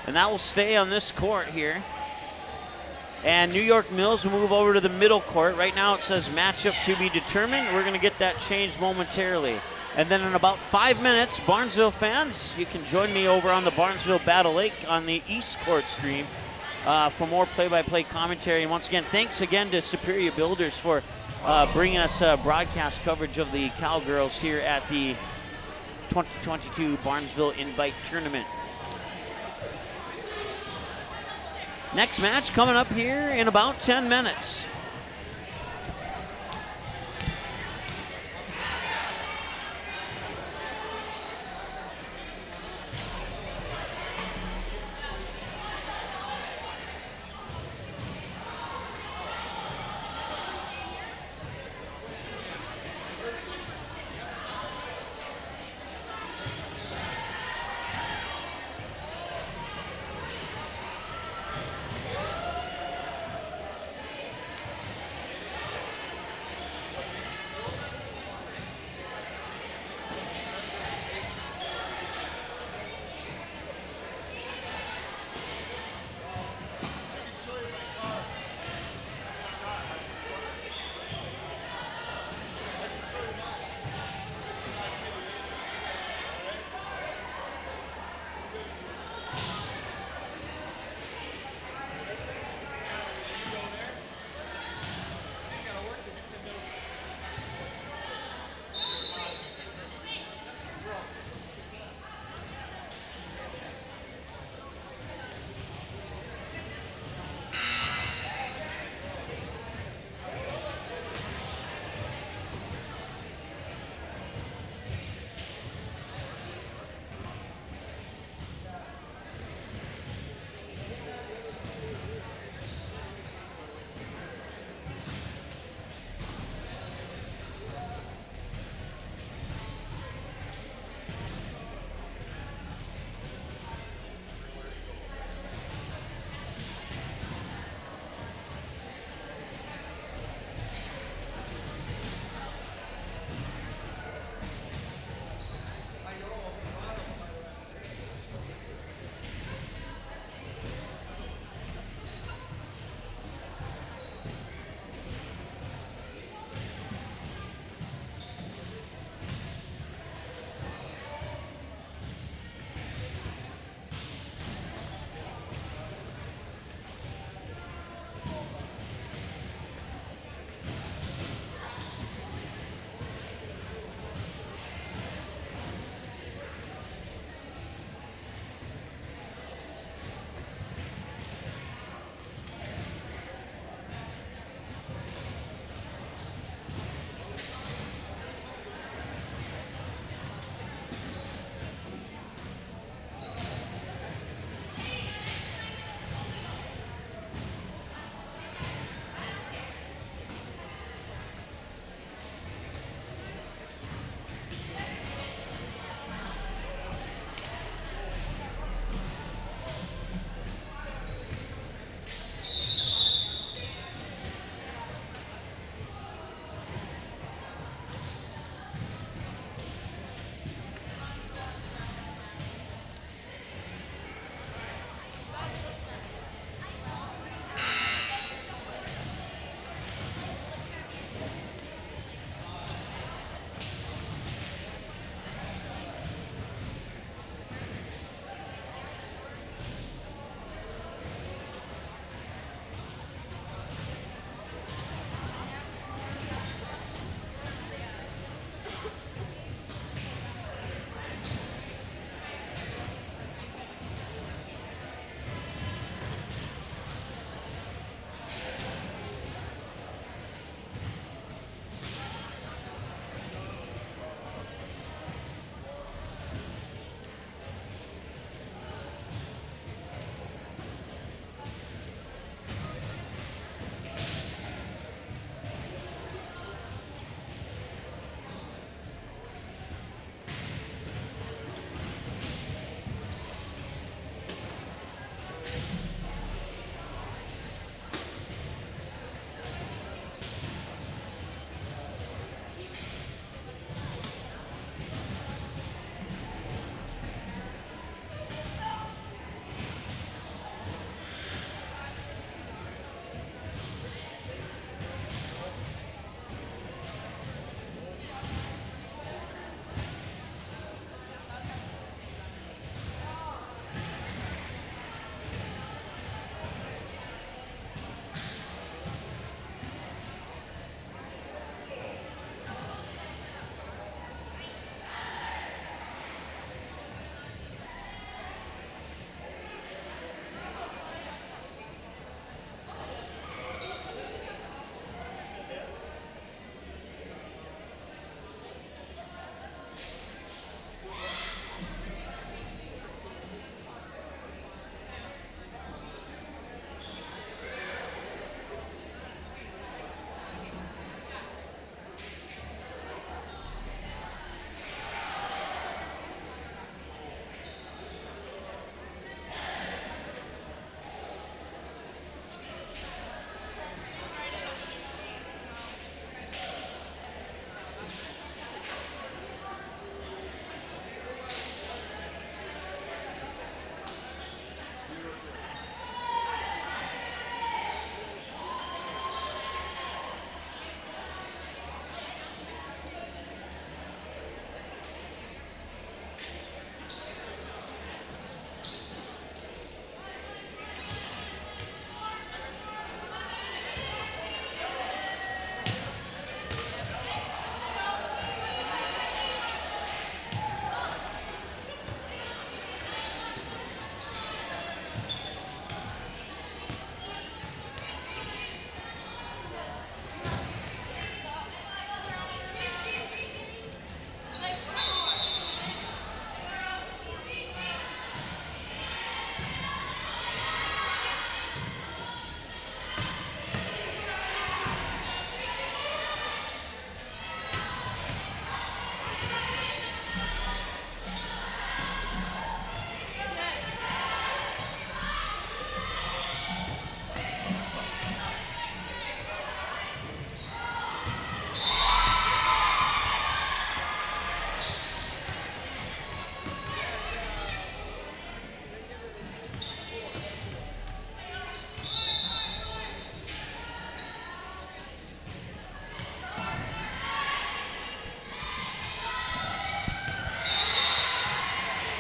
And that will stay on this court here. And New York Mills will move over to the middle court. Right now it says matchup to be determined. We're going to get that changed momentarily. And then in about 5 minutes, Barnesville fans, you can join me over on the Barnesville Battle Lake on the East Court stream for more play-by-play commentary. And once again, thanks again to Superior Builders for bringing us broadcast coverage of the Cowgirls here at the 2022 Barnesville Invite Tournament. Next match coming up here in about 10 minutes.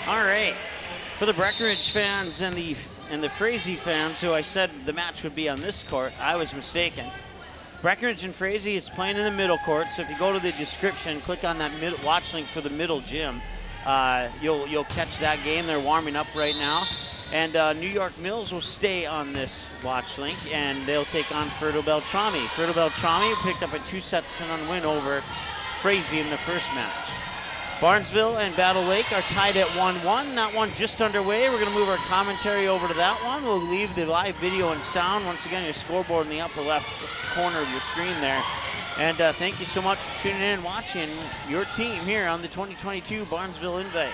All right. For the Breckenridge fans and the Frazee fans who I said the match would be on this court, I was mistaken. Breckenridge and Frazee is playing in the middle court, so if you go to the description, click on that watch link for the middle gym, you'll catch that game. They're warming up right now. And New York Mills will stay on this watch link, and they'll take on Ferto Beltrami. Ferto Beltrami picked up a 2-set-to-none win over Frazee in the first match. Barnesville and Battle Lake are tied at 1-1. That one just underway. We're going to move our commentary over to that one. We'll leave the live video and sound. Once again, your scoreboard in the upper left corner of your screen there. And thank you so much for tuning in and watching your team here on the 2022 Barnesville Invite.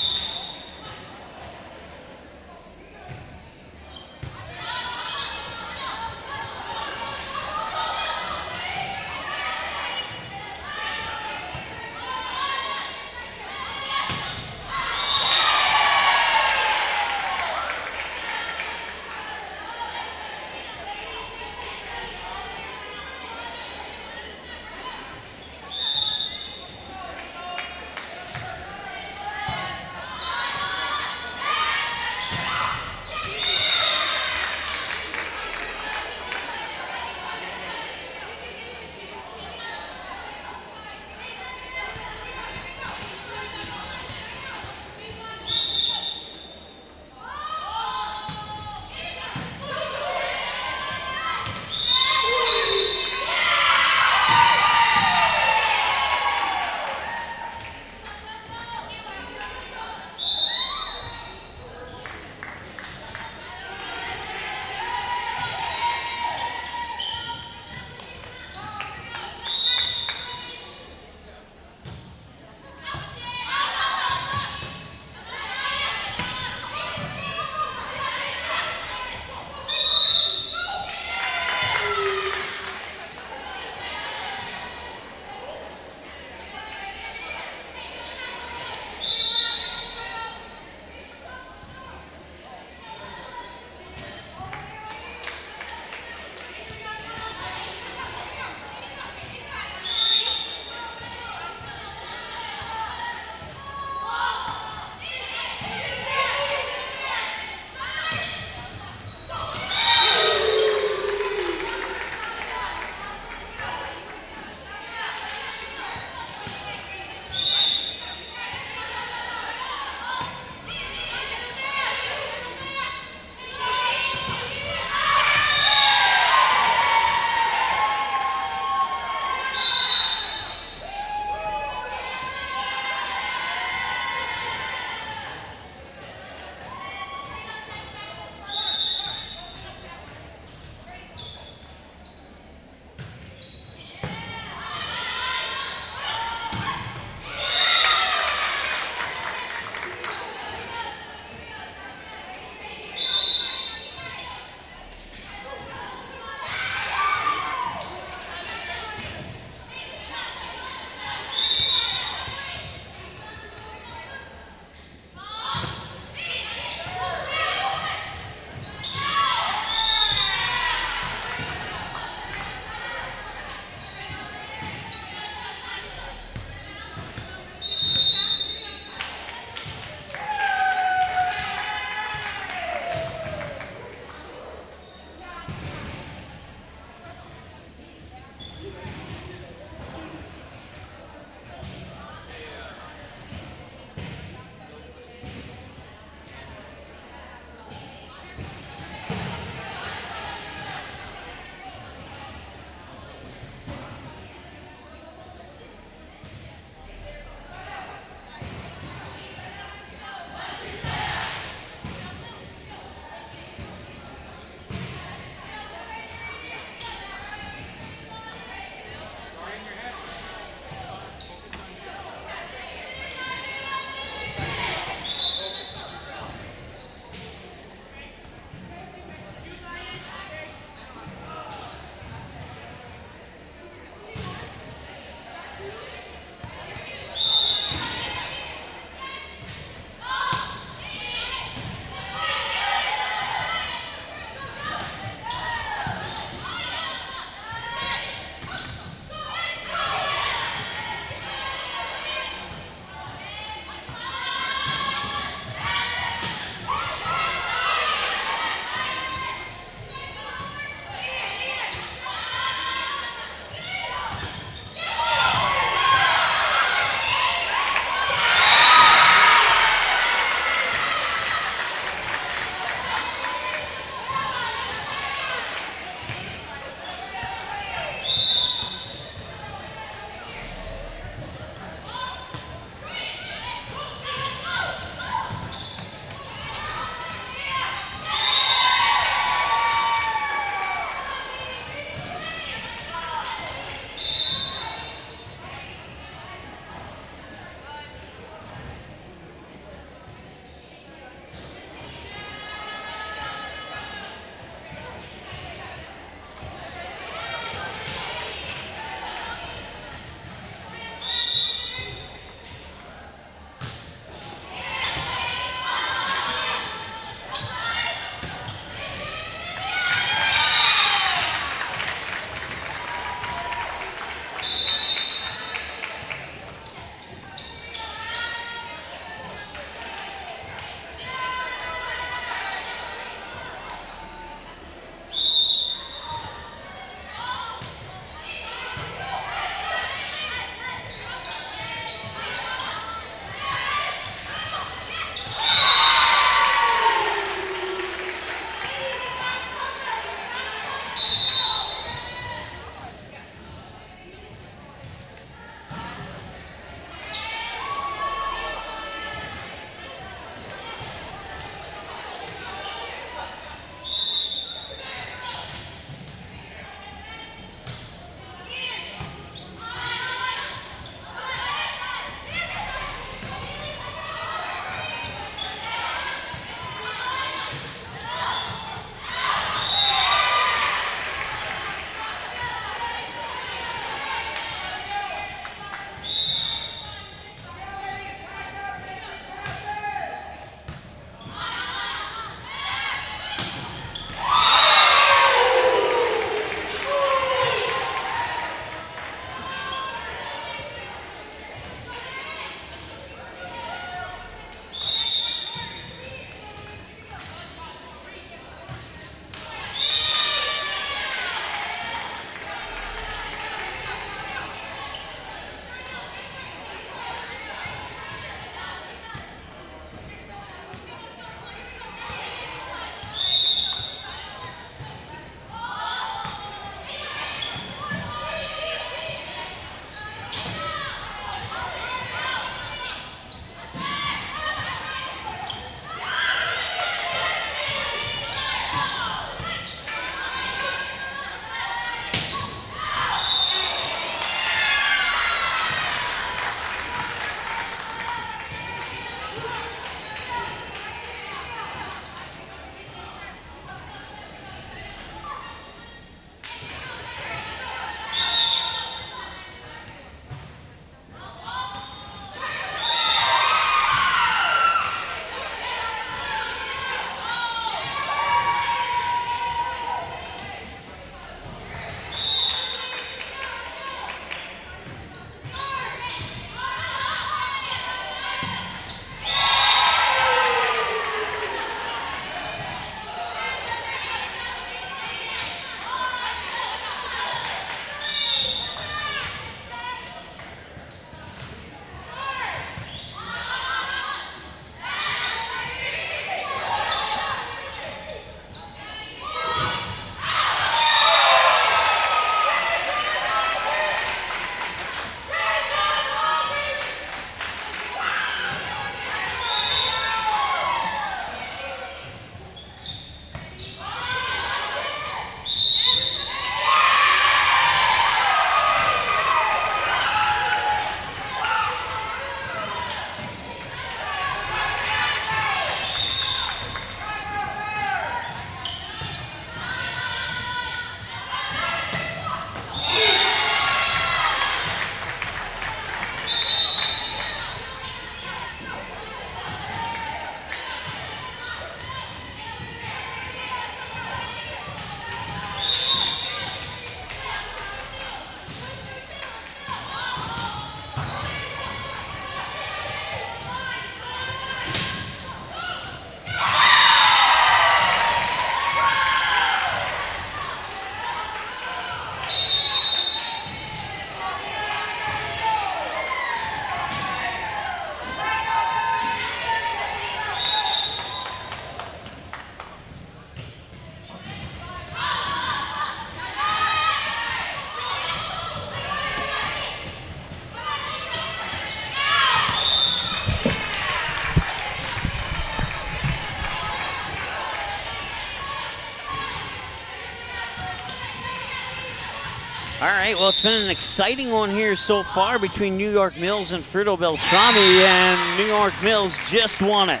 All right, well, it's been an exciting one here so far between New York Mills and Fruto Beltrami, and New York Mills just won it.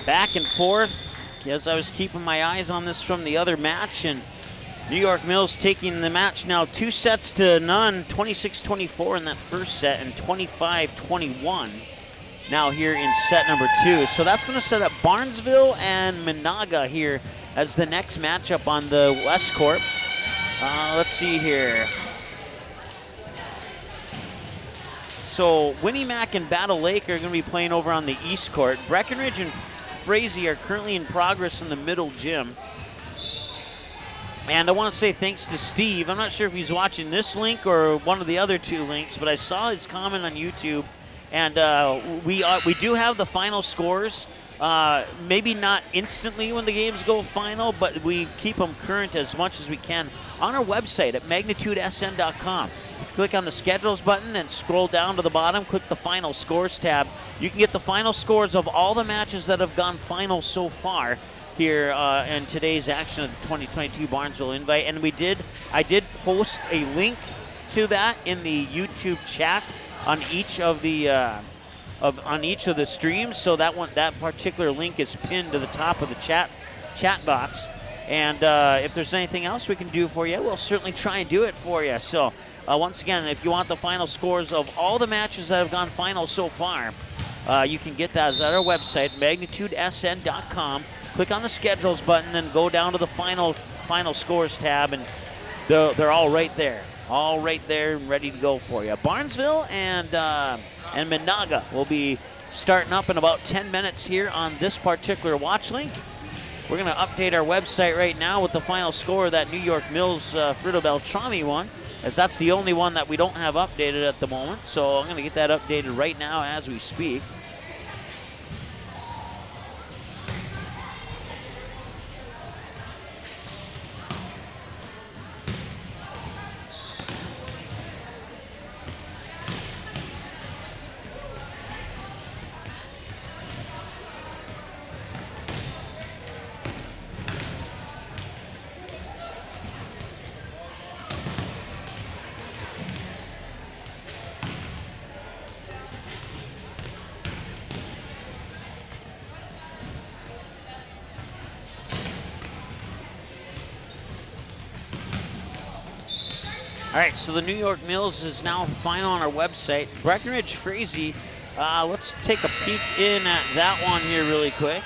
Back and forth, as I was keeping my eyes on this from the other match, and New York Mills taking the match now 2-0, 26-24 in that first set, and 25-21 now here in set number 2. So that's going to set up Barnesville and Menahga here as the next matchup on the West Court. Let's see here. So Winnie Mac and Battle Lake are going to be playing over on the East Court. Breckenridge and Frazee are currently in progress in the middle gym. And I want to say thanks to Steve. I'm not sure if he's watching this link or one of the other 2 links, but I saw his comment on YouTube. And we do have the final scores. Maybe not instantly when the games go final, but we keep them current as much as we can on our website at magnitudesn.com. If you click on the schedules button and scroll down to the bottom, click the final scores tab. You can get the final scores of all the matches that have gone final so far here in today's action of the 2022 Barnesville Invite. And I did post a link to that in the YouTube chat on each of the streams, so that particular link is pinned to the top of the chat box. And if there's anything else we can do for you, we'll certainly try and do it for you. So once again, if you want the final scores of all the matches that have gone final so far, you can get that at our website, magnitudesn.com. Click on the schedules button, then go down to the final scores tab, and they're all right there. All right there and ready to go for you. Barnesville and Menahga will be starting up in about 10 minutes here on this particular watch link. We're going to update our website right now with the final score of that New York Mills Fruto Beltrami one, as that's the only one that we don't have updated at the moment. So I'm going to get that updated right now as we speak. All right, so the New York Mills is now final on our website. Breckenridge Frazee, let's take a peek in at that one here really quick.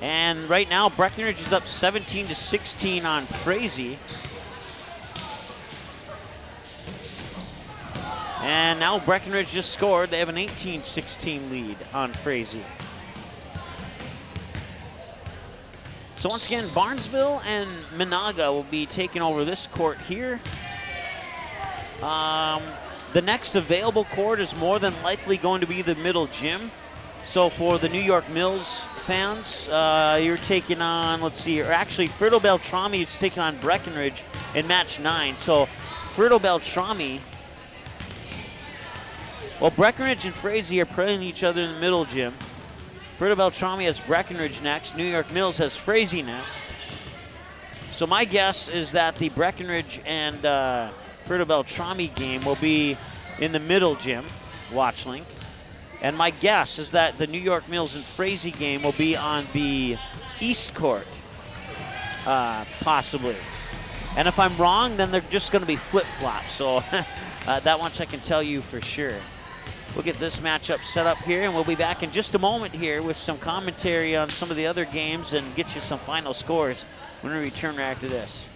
And right now, Breckenridge is up 17-16 on Frazee. And now Breckenridge just scored. They have an 18-16 lead on Frazee. So once again, Barnesville and Menahga will be taking over this court here. The next available court is more than likely going to be the middle gym. So for the New York Mills fans, you're taking on, let's see, or actually Fruto Beltrami is taking on Breckenridge in match 9. So Fruto Beltrami, well, Breckenridge and Frazee are playing each other in the middle gym. Fruto Beltrami has Breckenridge next. New York Mills has Frazee next. So my guess is that the Breckenridge and Fruto Beltrami game will be in the middle gym, watch link. And my guess is that the New York Mills and Frazee game will be on the East Court, possibly. And if I'm wrong, then they're just going to be flip-flops. So that much I can tell you for sure. We'll get this matchup set up here, and we'll be back in just a moment here with some commentary on some of the other games and get you some final scores when we return right after this.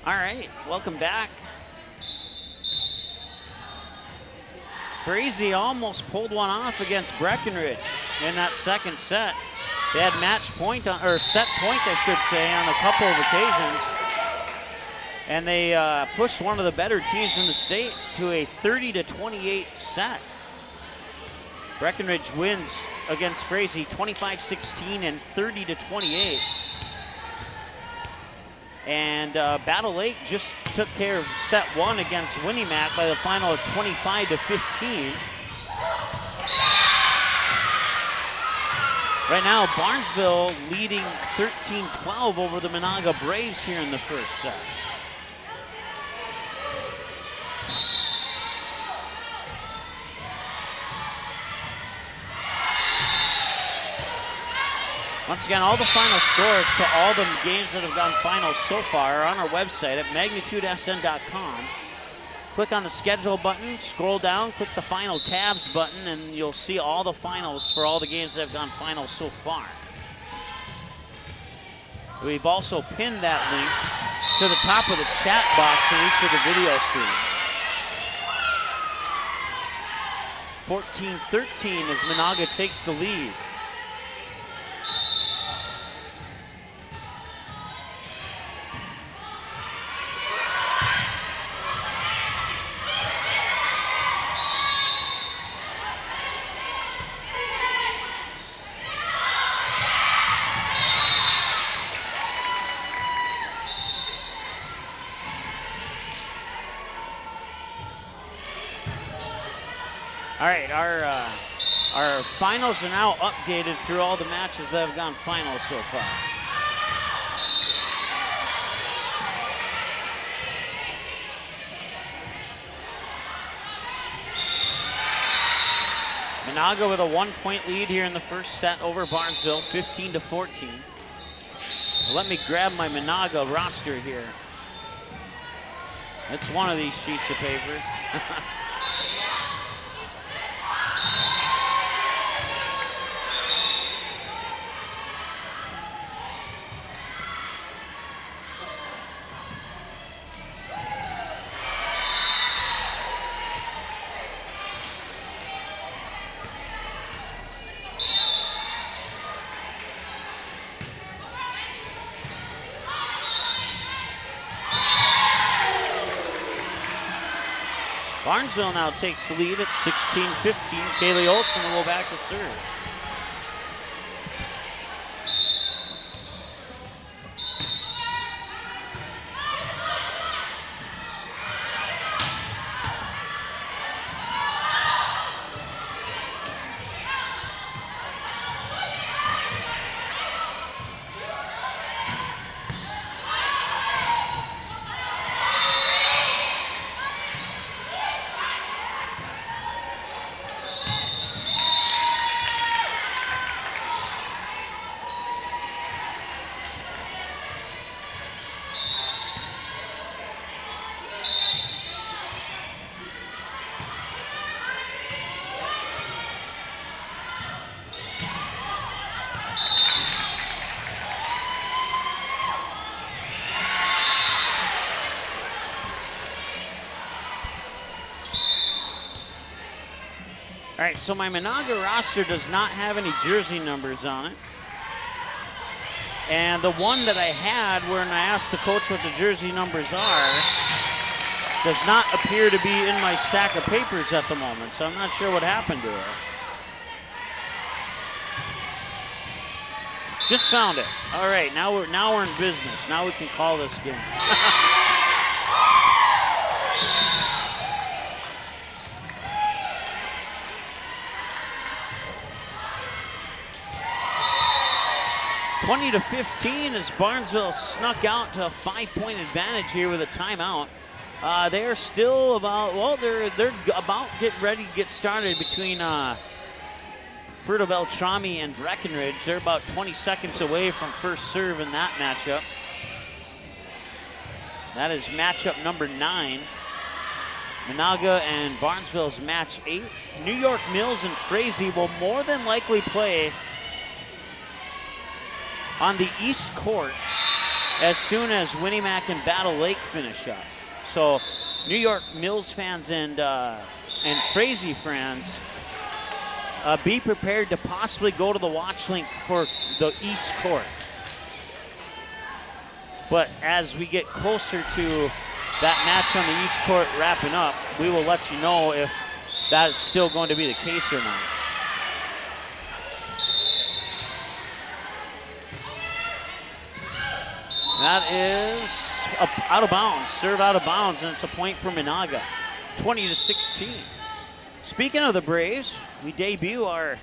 All right, welcome back. Frazee almost pulled one off against Breckenridge in that second set. They had match point, or set point, I should say, on a couple of occasions. And they pushed one of the better teams in the state to a 30-28 set. Breckenridge wins against Frazee 25-16 and 30-28. And Battle Lake just took care of set one against Winnimac by the final of 25-15. Right now, Barnesville leading 13-12 over the Menahga Braves here in the first set. Once again, all the final scores to all the games that have gone finals so far are on our website at magnitudesn.com. Click on the schedule button, scroll down, click the final tabs button, and you'll see all the finals for all the games that have gone finals so far. We've also pinned that link to the top of the chat box in each of the video streams. 14-13 as Menahga takes the lead. All right, our finals are now updated through all the matches that have gone finals so far. Menahga with a 1-point lead here in the first set over Barnesville, 15-14. Let me grab my Menahga roster here. It's one of these sheets of paper. Barnesville now takes the lead at 16-15. Kaylee Olson will go back to serve. All right, so my Menahga roster does not have any jersey numbers on it. And the one that I had when I asked the coach what the jersey numbers are does not appear to be in my stack of papers at the moment, so I'm not sure what happened to her. Just found it. All right, now we're in business. Now we can call this game. (20-15) as Barnesville snuck out to a 5-point advantage here with a timeout. They're still about, well, they're about getting ready to get started between Fruita Beltrami and Breckenridge. They're about 20 seconds away from first serve in that matchup. That is matchup number 9. Menahga and Barnesville's match 8. New York Mills and Frazee will more than likely play on the East Court as soon as Winnimac and Battle Lake finish up. So New York Mills fans and Frazee fans, be prepared to possibly go to the watch link for the East Court. But as we get closer to that match on the East Court wrapping up, we will let you know if that is still going to be the case or not. That is out of bounds, serve out of bounds, and it's a point for Menahga, 20-16. Speaking of the Braves, we debut our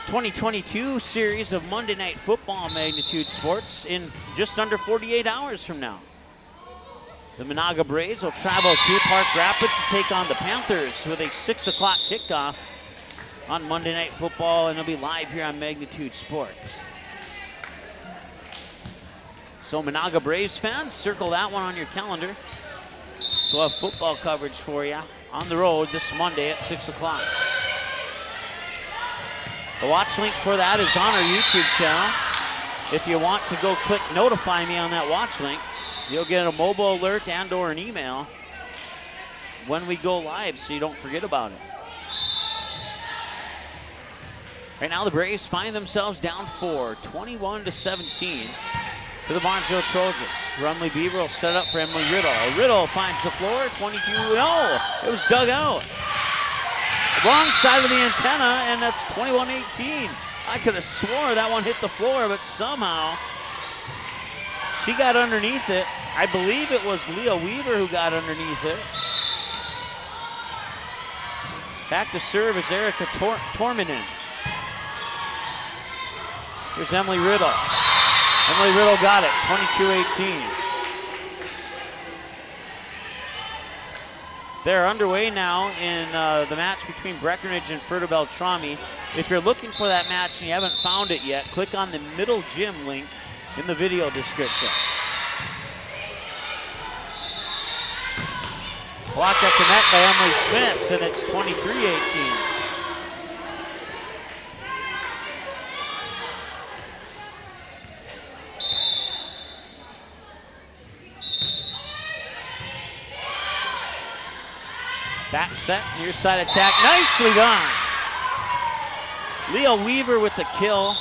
2022 series of Monday Night Football Magnitude Sports in just under 48 hours from now. The Menahga Braves will travel to Park Rapids to take on the Panthers with a 6 o'clock kickoff on Monday Night Football, and it'll be live here on Magnitude Sports. So Menahga Braves fans, circle that one on your calendar. So we'll have football coverage for you on the road this Monday at 6 o'clock. The watch link for that is on our YouTube channel. If you want to go click notify me on that watch link, you'll get a mobile alert and or an email when we go live so you don't forget about it. Right now the Braves find themselves down 4, 21-17 to the Barnesville Trojans. Rumley Beaver will set it up for Emily Riddle. Riddle finds the floor, 22, no, it was dug out. Wrong side of the antenna, and that's 21-18. I could have swore that one hit the floor, but somehow she got underneath it. I believe it was Leah Weaver who got underneath it. Back to serve is Erica Torminen. Here's Emily Riddle. Emily Riddle got it, 22-18. They're underway now in the match between Breckenridge and Fertile Beltrami. If you're looking for that match and you haven't found it yet, click on the middle gym link in the video description. Blocked at the net by Emily Smith, and it's 23-18. Back set, near side attack, nicely done. Leah Weaver with the kill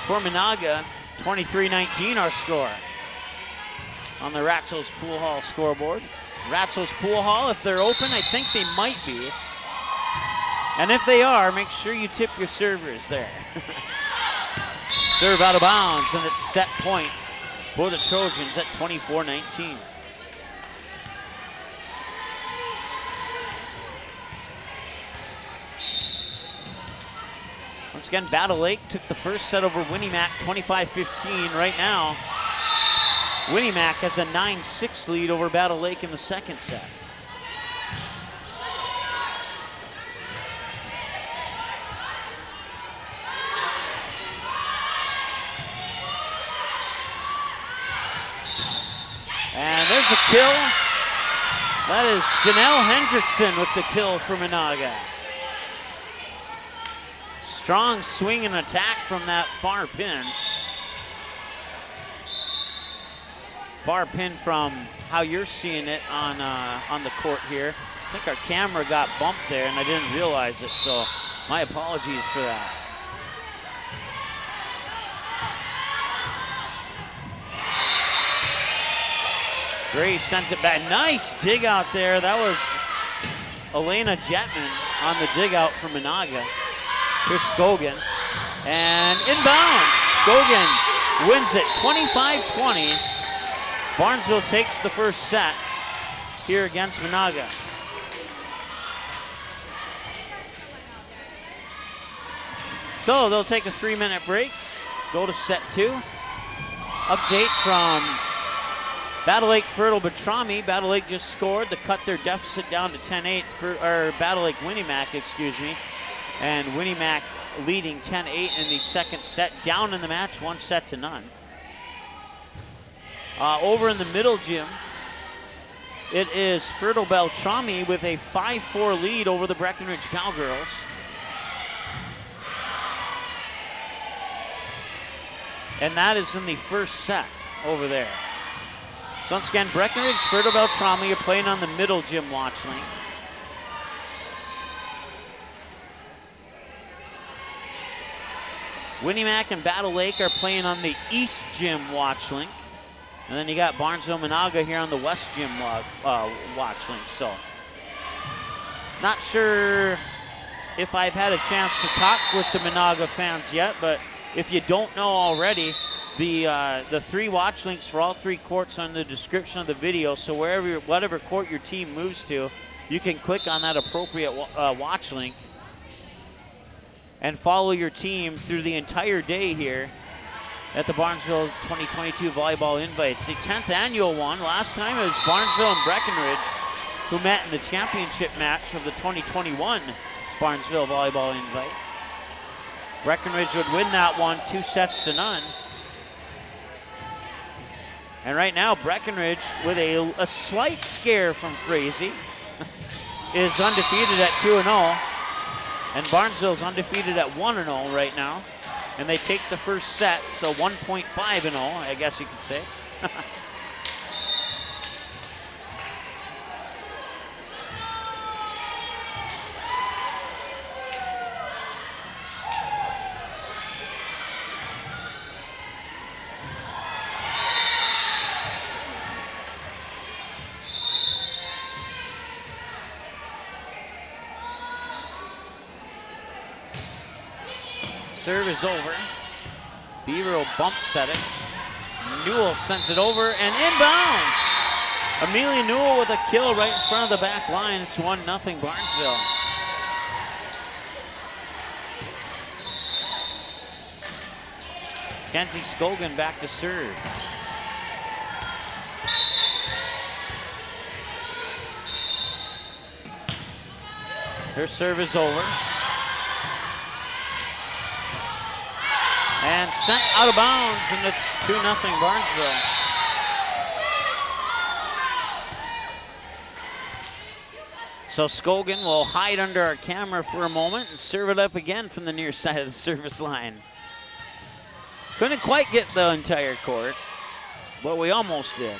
for Menahga, 23-19 our score on the Ratzel's Pool Hall scoreboard. Ratzel's Pool Hall, if they're open, I think they might be. And if they are, make sure you tip your servers there. Serve out of bounds, and it's set point for the Trojans at 24-19. Once again, Battle Lake took the first set over Winnimac, 25-15. Right now, Winnimac has a 9-6 lead over Battle Lake in the second set. And there's a kill. That is Janelle Hendrickson with the kill for Menahga. Strong swing and attack from that far pin. Far pin from how you're seeing it on the court here. I think our camera got bumped there and I didn't realize it, so my apologies for that. Gray sends it back. Nice dig out there. That was Elena Jetman on the dig out for Menahga. Here's Scogan. And inbounds. Scogan wins it 25-20. Barnesville takes the first set here against Menahga. So they'll take a 3-minute break, go to set 2. Update from Battle Lake Fertile Beltrami. Battle Lake just scored to cut their deficit down to 10-8 or Battle Lake Winnimac, excuse me. And Winnimac leading 10-8 in the second set, down in the match 1-0. Over in the middle gym, it is Fertile Beltrami with a 5-4 lead over the Breckenridge Cowgirls. And that is in the first set. over there. So once again, Breckenridge, Fertile Beltrami, you're playing on the middle gym watch link. Winnimac and Battle Lake are playing on the East Gym watch link. And then you got Barnesville Menahga here on the West Gym watch link. So, not sure if I've had a chance to talk with the Menahga fans yet, but if you don't know already, the 3 watch links for all 3 courts are in the description of the video. So whatever court your team moves to, you can click on that appropriate watch link and follow your team through the entire day here at the Barnesville 2022 Volleyball Invites. The 10th annual one. Last time it was Barnesville and Breckenridge who met in the championship match of the 2021 Barnesville Volleyball Invite. Breckenridge would win that one 2-0. And right now, Breckenridge, with a slight scare from Frazee, is undefeated at 2-0. And Barnesville's undefeated at 1-0 right now. And they take the first set, so 1.5-0, I guess you could say. Serve is over. Beaver will bump set it. Newell sends it over and inbounds. Amelia Newell with a kill right in front of the back line. It's 1-0 Barnesville. Kenzie Scogan back to serve. Her serve is over. And sent out of bounds, and it's 2-0 Barnesville. So Scogan will hide under our camera for a moment and serve it up again from the near side of the service line. Couldn't quite get the entire court, but we almost did.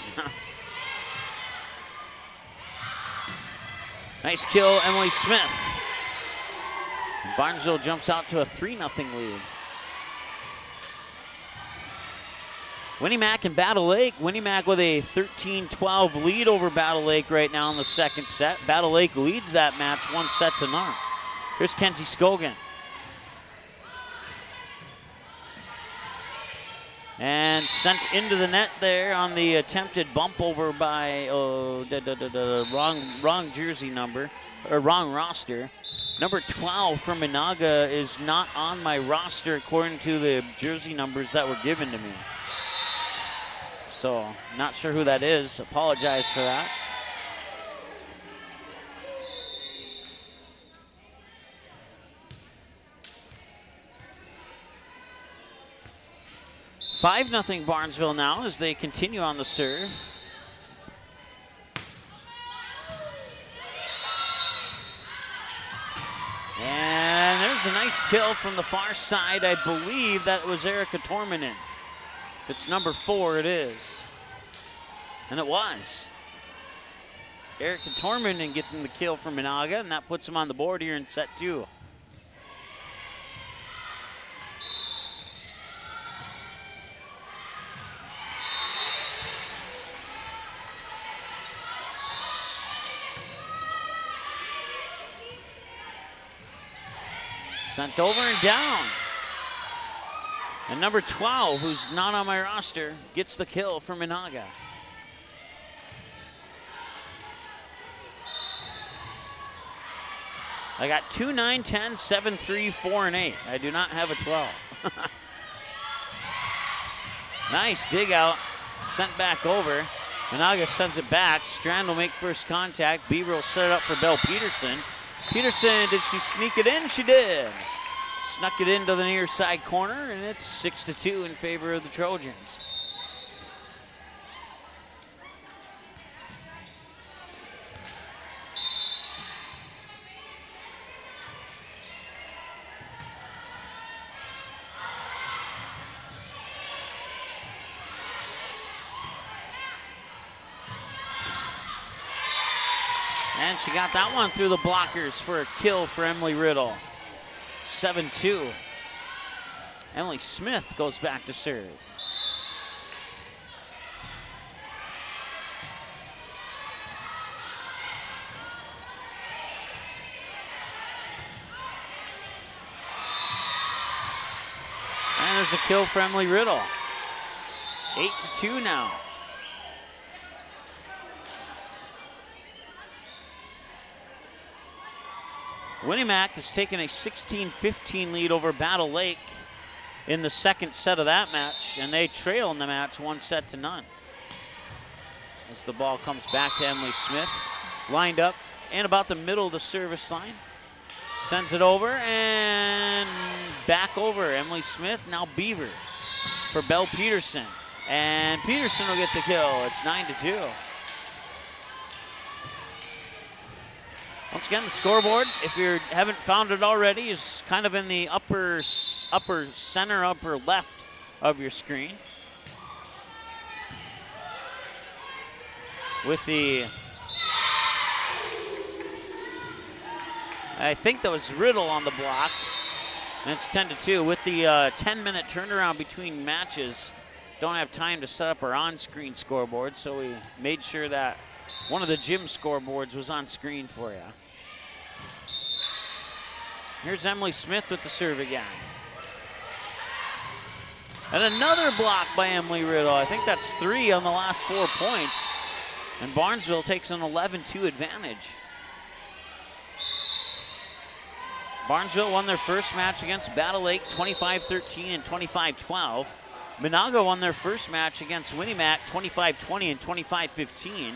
Nice kill, Emily Smith. Barnesville jumps out to a 3-0 lead. Winnimac and Battle Lake. Winnimac with a 13-12 lead over Battle Lake right now in the second set. Battle Lake leads that match 1-0. Here's Kenzie Scogan. And sent into the net there on the attempted bump over by wrong jersey number, or wrong roster. Number 12 from Menahga is not on my roster according to the jersey numbers that were given to me. So, not sure who that is. Apologize for that. $5-0 Barnesville now as they continue on the serve. And there's a nice kill from the far side. I believe that was Erica Tormanen. If it's number 4, it is. And it was. Erica Tormanen getting the kill from Menahga, and that puts him on the board here in set 2. Sent over and down. And number 12, who's not on my roster, gets the kill for Menahga. I got 2, 9, 10, 7, 3, 4, and 8. I do not have a 12. Nice dig out. Sent back over. Menahga sends it back. Strand will make first contact. Beaver will set it up for Belle Peterson. Peterson, did she sneak it in? She did. Snuck it into the near side corner, and it's 6-2 in favor of the Trojans. And she got that one through the blockers for a kill for Emily Riddle. 7-2. Emily Smith goes back to serve. And there's a kill for Emily Riddle. 8-2 now. Winnemac has taken a 16-15 lead over Battle Lake in the second set of that match, and they trail in the match 1-0. As the ball comes back to Emily Smith, lined up in about the middle of the service line. Sends it over and back over. Emily Smith, now Beaver for Belle Peterson. And Peterson will get the kill. It's 9-2. Once again, the scoreboard, if you haven't found it already, is kind of in the upper center, upper left of your screen. With the, I think that was Riddle on the block. And it's 10-2. With the 10-minute turnaround between matches, don't have time to set up our on-screen scoreboard, so we made sure that one of the gym scoreboards was on screen for you. Here's Emily Smith with the serve again. And another block by Emily Riddle. I think that's 3 on the last 4 points. And Barnesville takes an 11-2 advantage. Barnesville won their first match against Battle Lake 25-13 and 25-12. Menahga won their first match against Winnemac 25-20 and 25-15.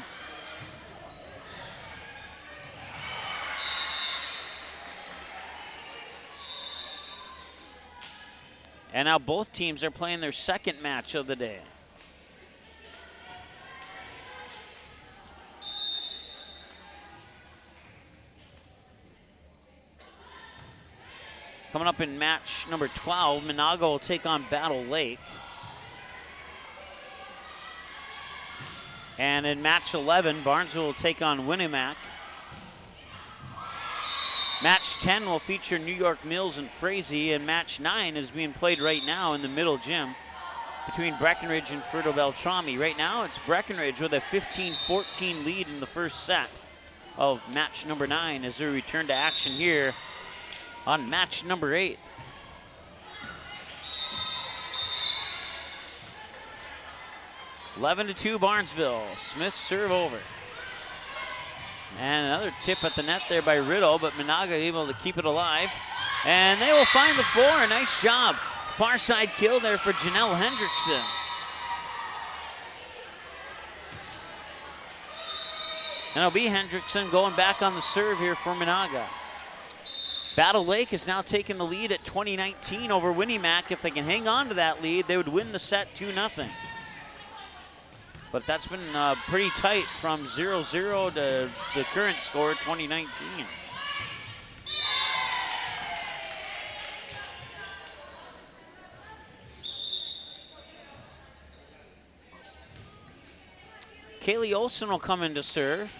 And now both teams are playing their second match of the day. Coming up in match number 12, Menahga will take on Battle Lake. And in match 11, Barnesville will take on Winnemac. Match 10 will feature New York Mills and Frazee, and match 9 is being played right now in the middle gym between Breckenridge and Ferto Beltrami. Right now, it's Breckenridge with a 15-14 lead in the first set of match number 9 as we return to action here on match number 8. (11-2) Barnesville. Smith serve over. And another tip at the net there by Riddle, but Menahga able to keep it alive. And they will find the 4. Nice job. Far side kill there for Janelle Hendrickson. And it'll be Hendrickson going back on the serve here for Menahga. Battle Lake has now taken the lead at 20-19 over Winnemac. If they can hang on to that lead, they would win the set 2-0. But that's been pretty tight from 0-0 to the current score, 20-19. Kaylee Olson will come in to serve.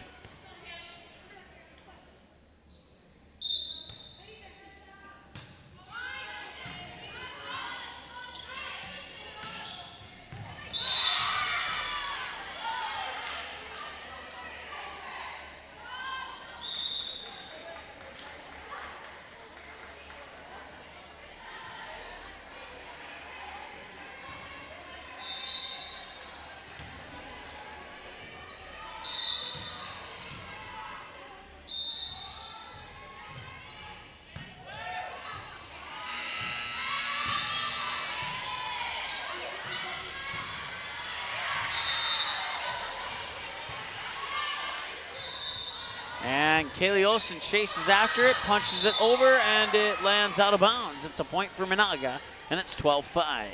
And Kaylee Olson chases after it, punches it over, and it lands out of bounds. It's a point for Menahga, and it's 12-5.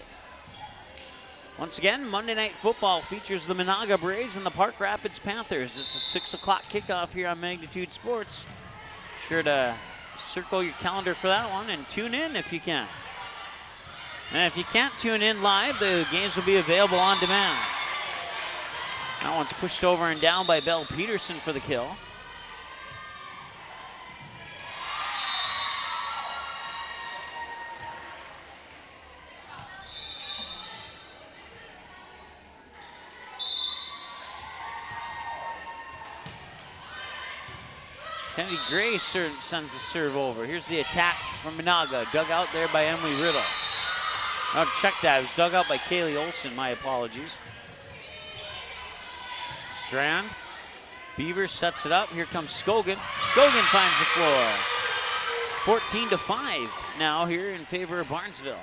Once again, Monday Night Football features the Menahga Braves and the Park Rapids Panthers. It's a 6 o'clock kickoff here on Magnitude Sports. Sure to circle your calendar for that one and tune in if you can. And if you can't tune in live, the games will be available on demand. That one's pushed over and down by Belle Peterson for the kill. Kennedy Gray sends the serve over. Here's the attack from Menahga, dug out there by Emily Riddle. Now to check that, it was dug out by Kaylee Olson, my apologies. Strand, Beavers sets it up, here comes Scogan. Scogan finds the floor. 14-5 now here in favor of Barnesville.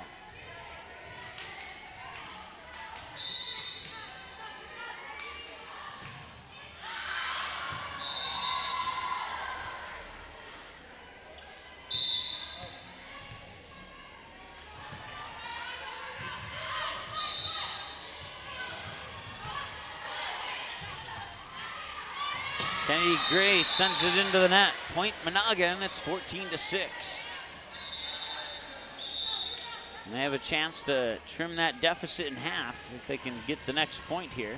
Kennedy Gray sends it into the net. Point Menahga, and it's 14-6. And they have a chance to trim that deficit in half if they can get the next point here.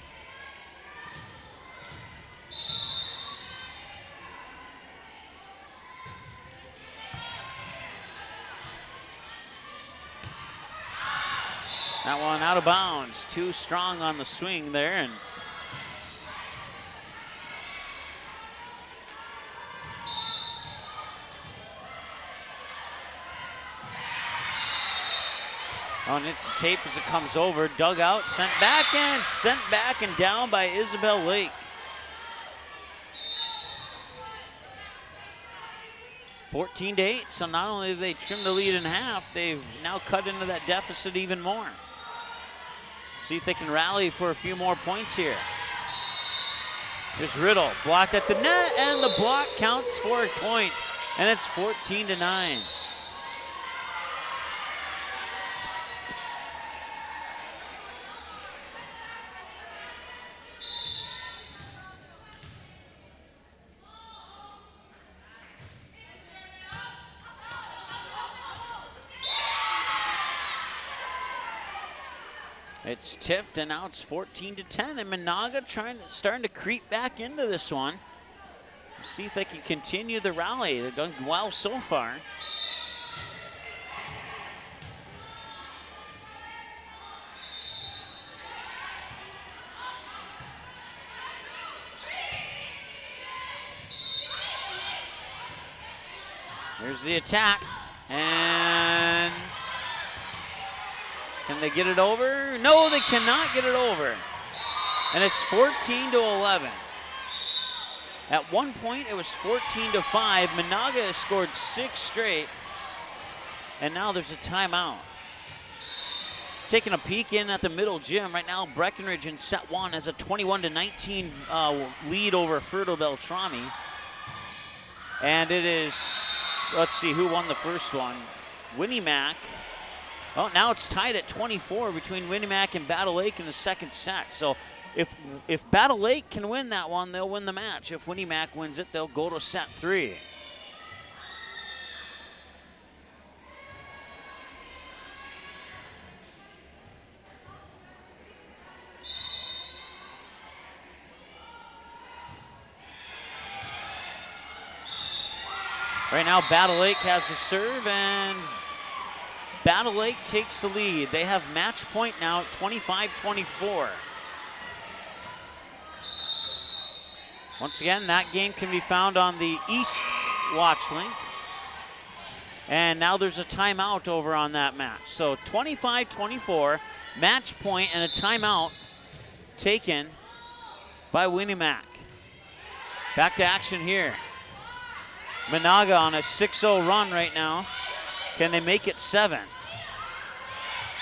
That one out of bounds. Too strong on the swing there, and on its tape as it comes over, dug out, sent back and down by Isabel Lake. 14-8, so not only have they trimmed the lead in half, they've now cut into that deficit even more. See if they can rally for a few more points here. There's Riddle, blocked at the net, and the block counts for a point, and it's 14-9. It's tipped, and now it's 14-10, and Menahga starting to creep back into this one. See if they can continue the rally. They've done well so far. Here's the attack, and can they get it over? No, they cannot get it over. And it's 14-11. At one point, it was 14-5. Menahga has scored 6 straight. And now there's a timeout. Taking a peek in at the middle gym. Right now, Breckenridge in set 1 has a 21-19 lead over Fertile Beltrami. And it is, let's see, who won the first one? Winnie Mac. Oh, now it's tied at 24 between Winnie Mac and Battle Lake in the second set. So if Battle Lake can win that one, they'll win the match. If Winnie Mac wins it, they'll go to set 3. Right now, Battle Lake has the serve, and Battle Lake takes the lead. They have match point now at 25-24. Once again, that game can be found on the East watch link. And now there's a timeout over on that match. So 25-24, match point and a timeout taken by Winnie Mac. Back to action here. Menahga on a 6-0 run right now. Can they make it 7?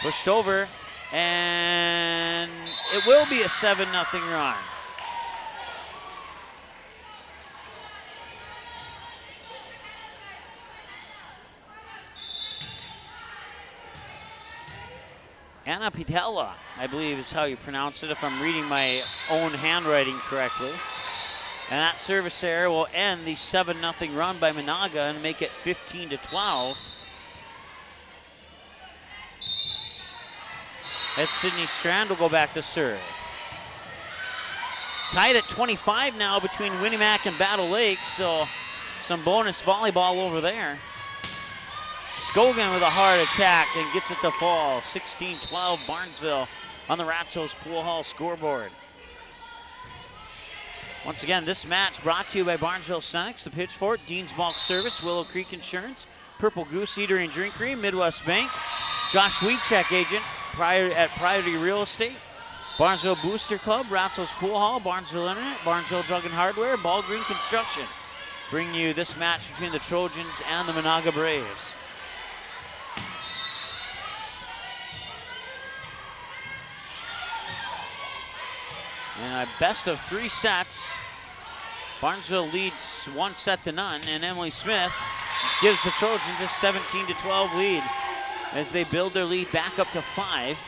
Pushed over, and it will be a 7-0 run. Anna Pitella, I believe is how you pronounce it, if I'm reading my own handwriting correctly. And that service error will end the 7-0 run by Menahga and make it 15-12. As Sydney Strand will go back to serve. Tied at 25 now between Winnie Mac and Battle Lake, so some bonus volleyball over there. Scogan with a hard attack and gets it to fall. 16-12 Barnesville on the Ratsos Pool Hall scoreboard. Once again, this match brought to you by Barnesville Senex, the Pitchfork, Dean's Bulk Service, Willow Creek Insurance, Purple Goose Eatery and Drinkery, Midwest Bank, Josh Weedcheck agent at Priority Real Estate, Barnesville Booster Club, Ratzel's Pool Hall, Barnesville Internet, Barnesville Drug and Hardware, Ball Green Construction. Bring you this match between the Trojans and the Menahga Braves. In a best of 3 sets, Barnesville leads 1 set to none, and Emily Smith gives the Trojans a 17-12 lead as they build their lead back up to 5.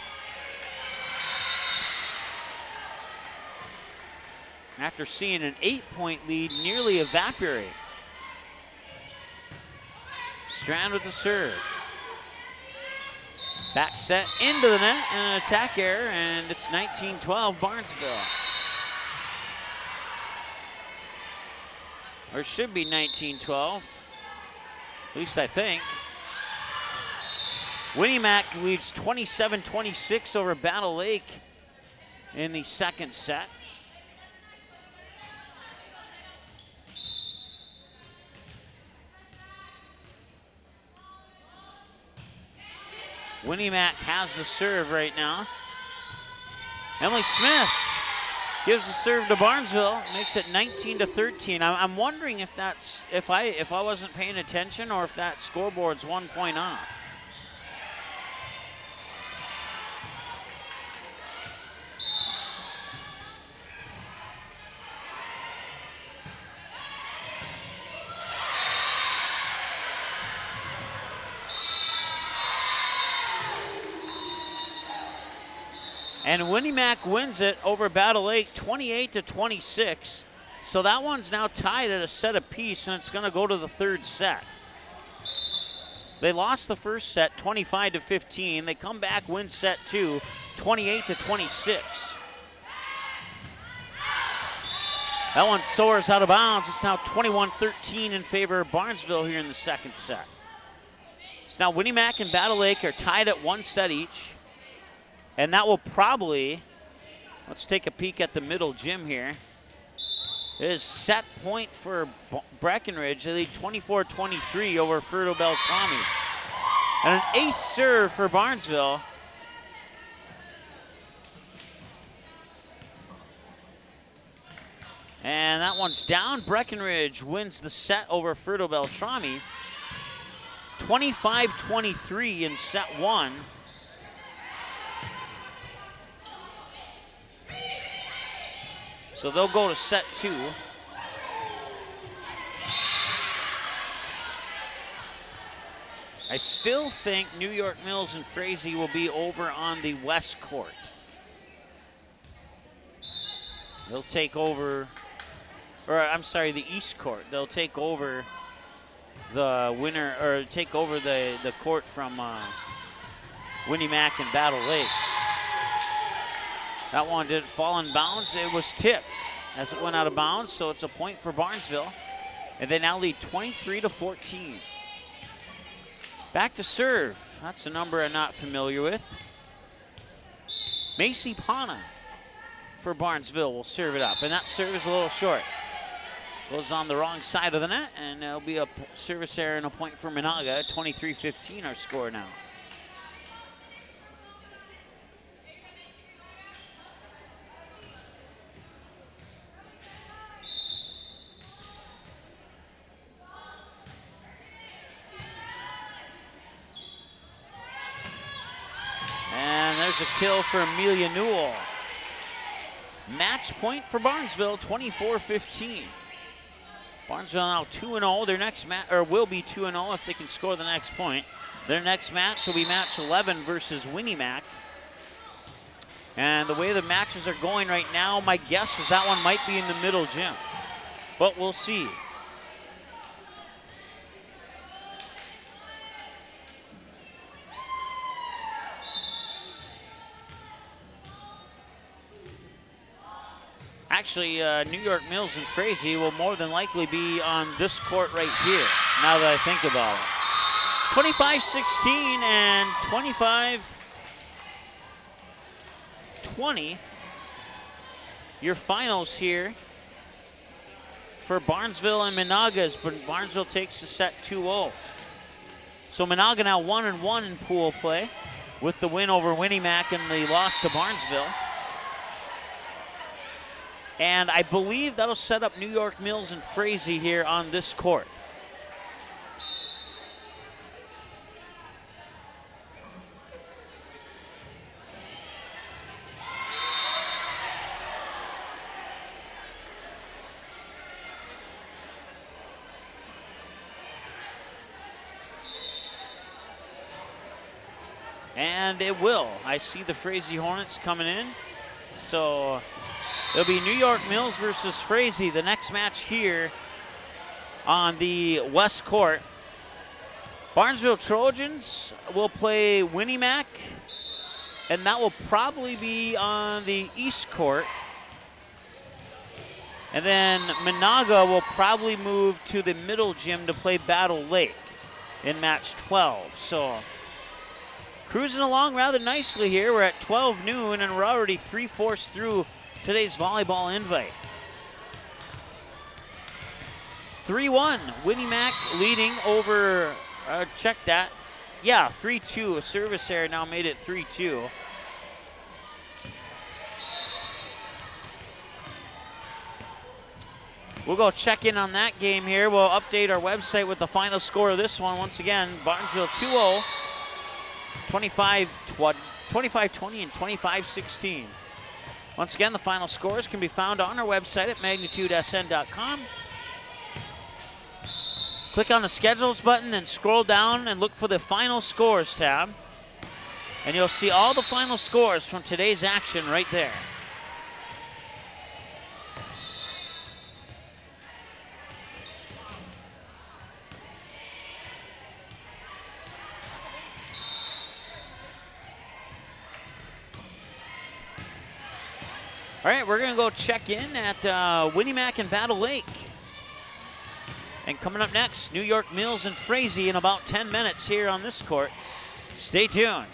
After seeing an 8-point lead nearly evaporate. Strand with the serve. Back set into the net and an attack error, and it's 19-12 Barnesville. Or it should be 19-12, at least I think. Winnie-Mac leads 27-26 over Battle Lake in the second set. Winnie-Mac has the serve right now. Emily Smith gives the serve to Barnesville, makes it 19-13. I'm wondering if that's if I wasn't paying attention or if that scoreboard's 1 point off. And Winnie-Mac wins it over Battle Lake 28-26. So that one's now tied at a set apiece, and it's going to go to the third set. They lost the first set 25-15. They come back, win set 2, 28-26. That one soars out of bounds. It's now 21-13 in favor of Barnesville here in the second set. So now Winnie-Mac and Battle Lake are tied at 1 set each. And that will probably, let's take a peek at the middle gym here. It is set point for Breckenridge. They lead 24-23 over Ferto Beltrami. And an ace serve for Barnesville. And that one's down. Breckenridge wins the set over Ferto Beltrami. 25-23 in set 1. So they'll go to set 2. I still think New York Mills and Frazee will be over on the West Court. They'll take over, or I'm sorry, the East Court. They'll take over the winner, or take over the court from Winnie-Mac and Battle Lake. That one didn't fall in bounds. It was tipped as it went out of bounds, so it's a point for Barnesville. And they now lead 23-14. Back to serve. That's a number I'm not familiar with. Macy Pana for Barnesville will serve it up, and that serve is a little short. Goes on the wrong side of the net, and it'll be a service error and a point for Menahga. 23-15 our score now. There's a kill for Amelia Newell. Match point for Barnesville, 24-15. Barnesville now 2-0. Their next match, or will be 2-0 if they can score the next point. Their next match will be match 11 versus Winnie-Mac. And the way the matches are going right now, my guess is that one might be in the middle gym. But we'll see. Actually, New York Mills and Frazee will more than likely be on this court right here, now that I think about it. 25-16 and 25-20. Your finals here for Barnesville and Menahga, but Barnesville takes the set 2-0. So Menahga now 1-1 in pool play with the win over Winnie Mac and the loss to Barnesville. And I believe that'll set up New York Mills and Frazee here on this court. And it will. I see the Frazee Hornets coming in. So it'll be New York Mills versus Frazee, the next match here on the West Court. Barnesville Trojans will play Winnie Mac, and that will probably be on the East Court. And then Menahga will probably move to the middle gym to play Battle Lake in match 12. So cruising along rather nicely here. We're at 12 noon and we're already 3/4 through today's volleyball invite. 3-1, Winnie Mac leading over, check that. Yeah, 3-2, a service error now made it 3-2. We'll go check in on that game here. We'll update our website with the final score of this one. Once again, Barnesville 2-0. 25-20 and 25-16. Once again, the final scores can be found on our website at magnitudesn.com. Click on the schedules button and scroll down and look for the final scores tab. And you'll see all the final scores from today's action right there. All right, we're going to go check in at Winnie Mac and Battle Lake. And coming up next, New York Mills and Frazee in about 10 minutes here on this court. Stay tuned.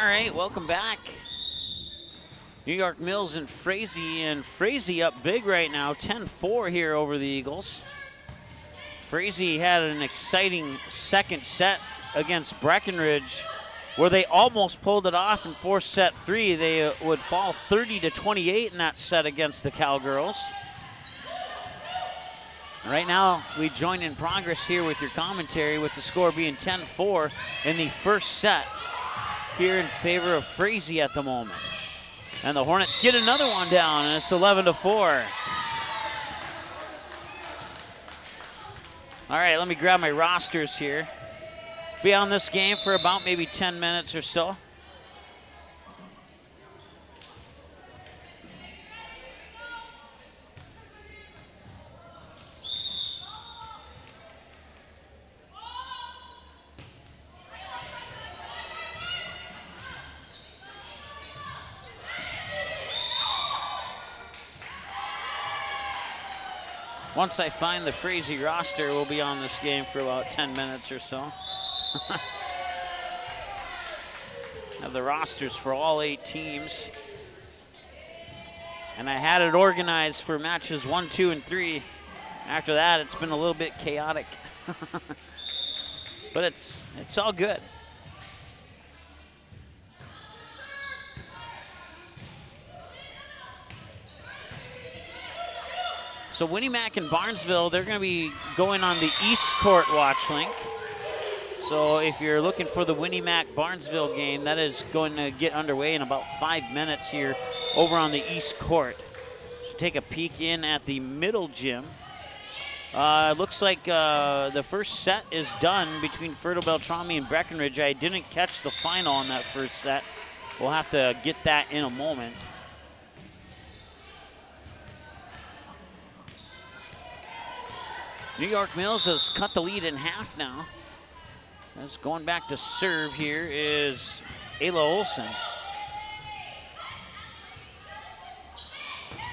right, welcome back. New York Mills and Frazee up big right now, 10-4 here over the Eagles. Frazee had an exciting second set against Breckenridge where they almost pulled it off in forced set 3. They would fall 30-28 in that set against the Cowgirls. Right now, we join in progress here with your commentary with the score being 10-4 in the first set here in favor of Frazee at the moment. And the Hornets get another one down, and it's 11-4. All right, let me grab my rosters here. Be on this game for about maybe 10 minutes or so. Once I find the Frazee roster, we'll be on this game for about 10 minutes or so. Have the rosters for all 8 teams. And I had it organized for matches 1, 2, and 3. After that, it's been a little bit chaotic. But it's all good. So Winnie Mac and Barnesville, they're going to be going on the East Court watch link. So if you're looking for the Winnie Mac Barnesville game, that is going to get underway in about 5 minutes here over on the East Court. So take a peek in at the middle gym. Looks like the first set is done between Fertile Beltrami and Breckenridge. I didn't catch the final on that first set. We'll have to get that in a moment. New York Mills has cut the lead in half now. As going back to serve here is Ayla Olsen.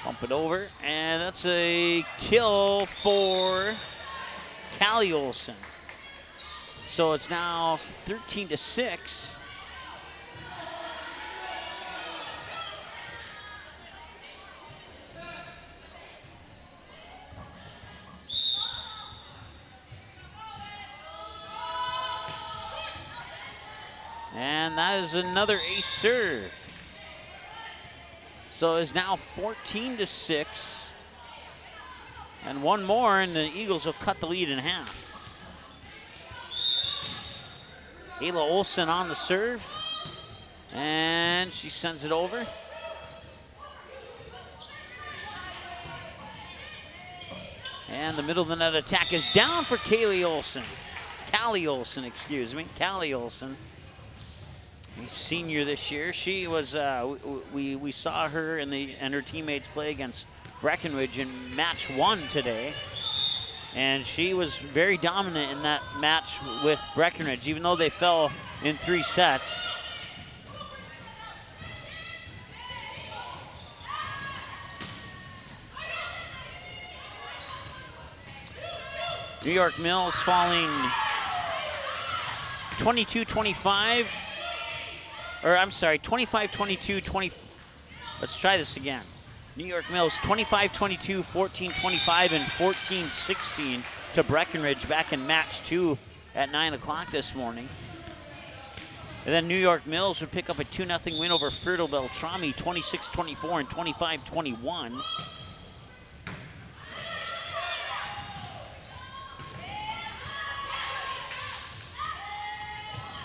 Bump it over, and that's a kill for Callie Olsen. So it's now 13-6. And that is another ace serve. So it's now 14-6. And one more, and the Eagles will cut the lead in half. Ayla Olsen on the serve. And she sends it over. And the middle of the net attack is down for Callie Olsen. Callie Olsen, excuse me. Callie Olsen. Senior this year. She was, we saw her and her teammates play against Breckenridge in match 1 today. And she was very dominant in that match with Breckenridge, even though they fell in 3 sets. New York Mills falling 22-25. Or I'm sorry, 25-22, 20. Let's try this again. New York Mills 25-22, 14-25, and 14-16 to Breckenridge back in match 2 at 9 o'clock this morning. And then New York Mills would pick up a 2-0 win over Fertile Beltrami, 26-24 and 25-21.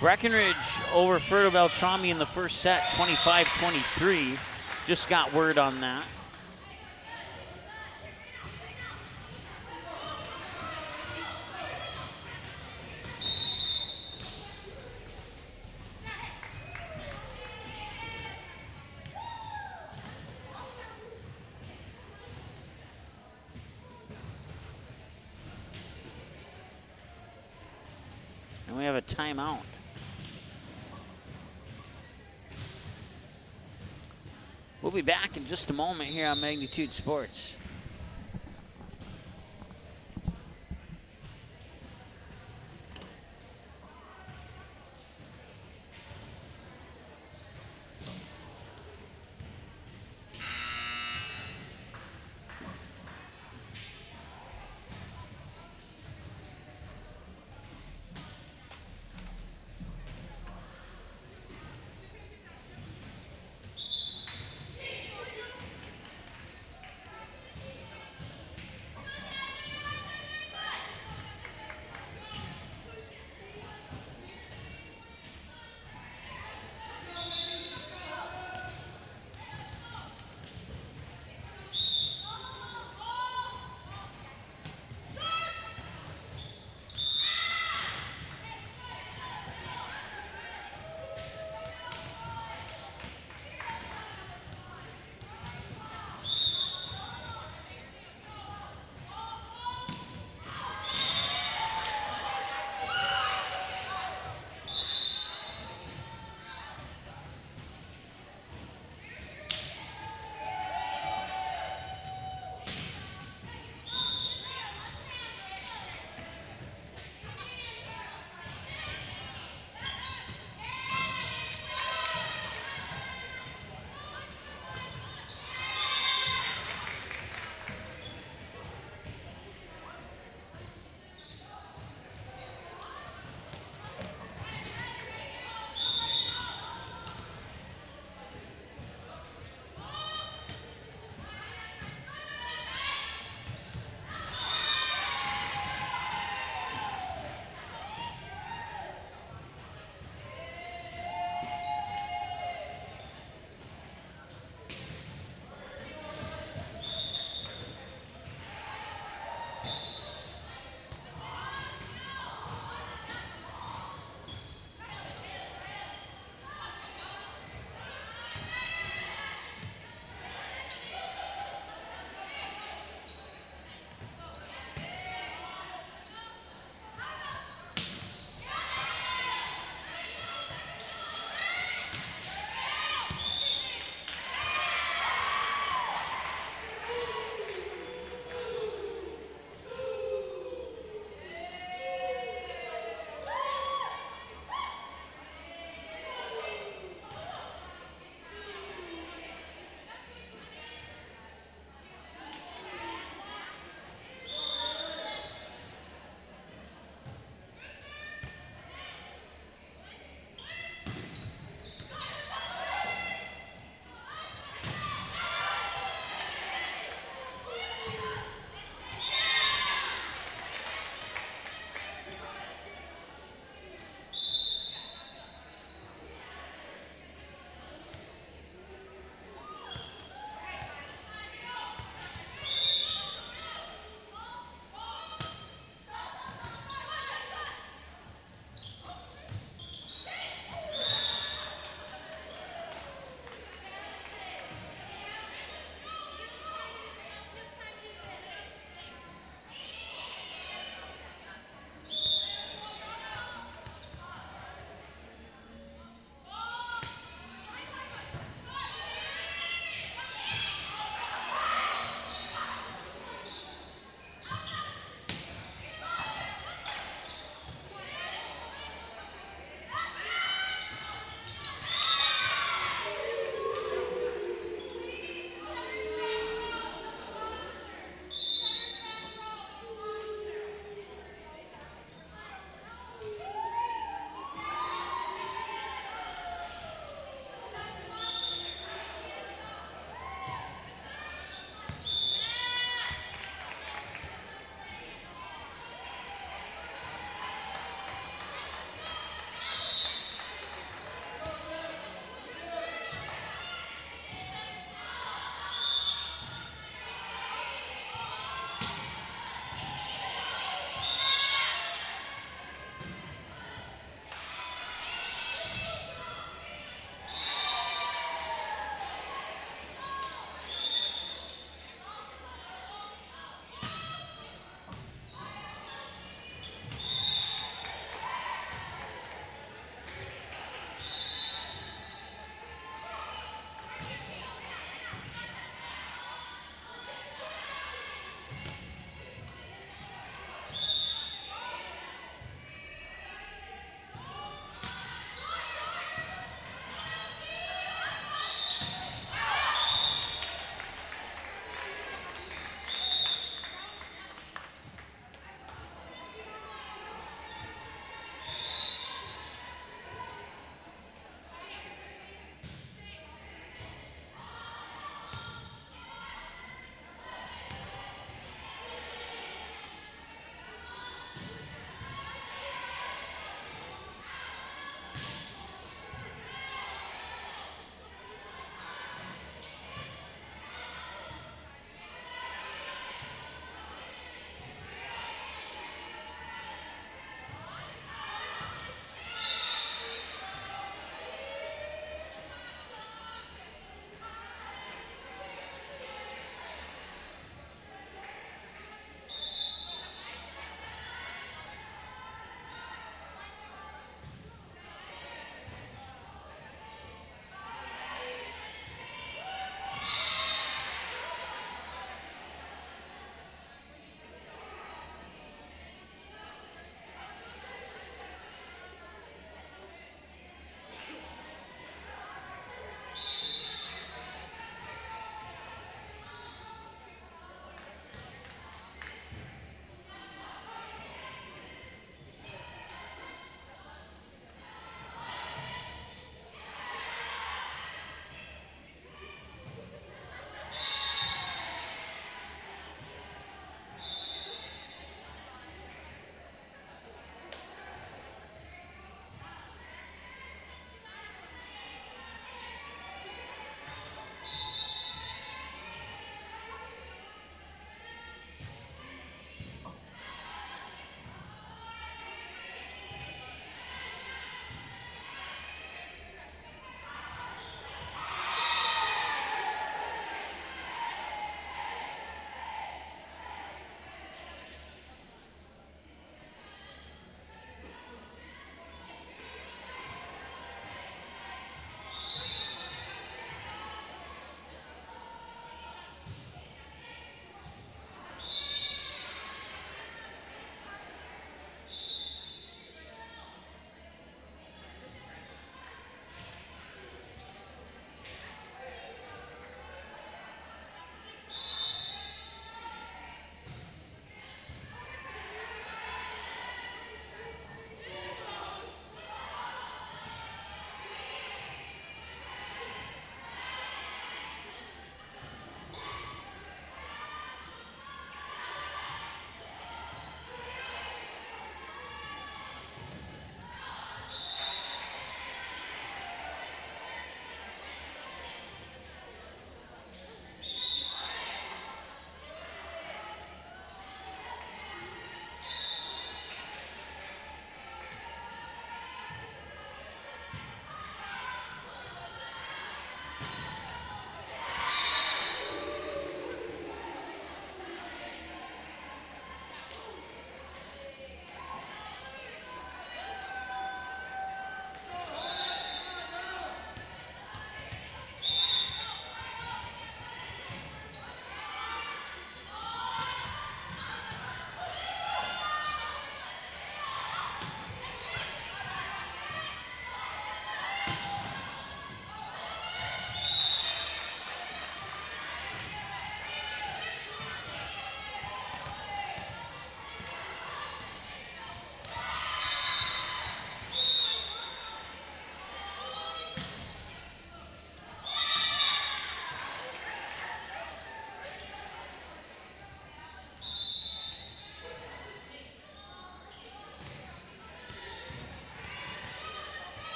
Breckenridge over Fertile Beltrami in the first set, 25-23. Just got word on that. And we have a timeout. We'll be back in just a moment here on Magnitude Sports.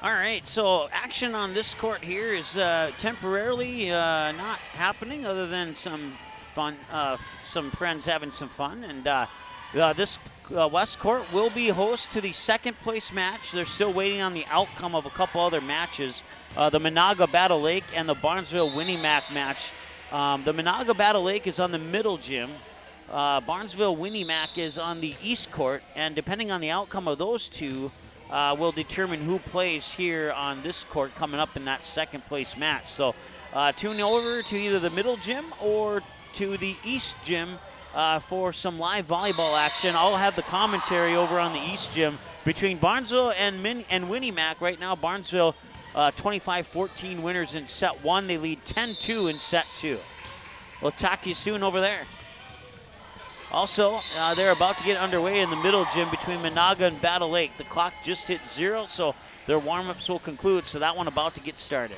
All right, so action on this court here is temporarily not happening, other than some fun, some friends having some fun. And this West Court will be host to the second place match. They're still waiting on the outcome of a couple other matches, the Menahga Battle Lake and the Barnesville Winnie-Mac match. The Menahga Battle Lake is on the middle gym. Barnesville Winnie-Mac is on the East Court, and depending on the outcome of those two, will determine who plays here on this court coming up in that second place match. So tune over to either the middle gym or to the East gym for some live volleyball action. I'll have the commentary over on the East gym between Barnesville and Winnie-Mac. Right now, Barnesville 25-14 winners in set one. They lead 10-2 in set two. We'll talk to you soon over there. Also, they're about to get underway in the middle gym between Menahga and Battle Lake. The clock just hit 0, so their warm-ups will conclude, so that one about to get started.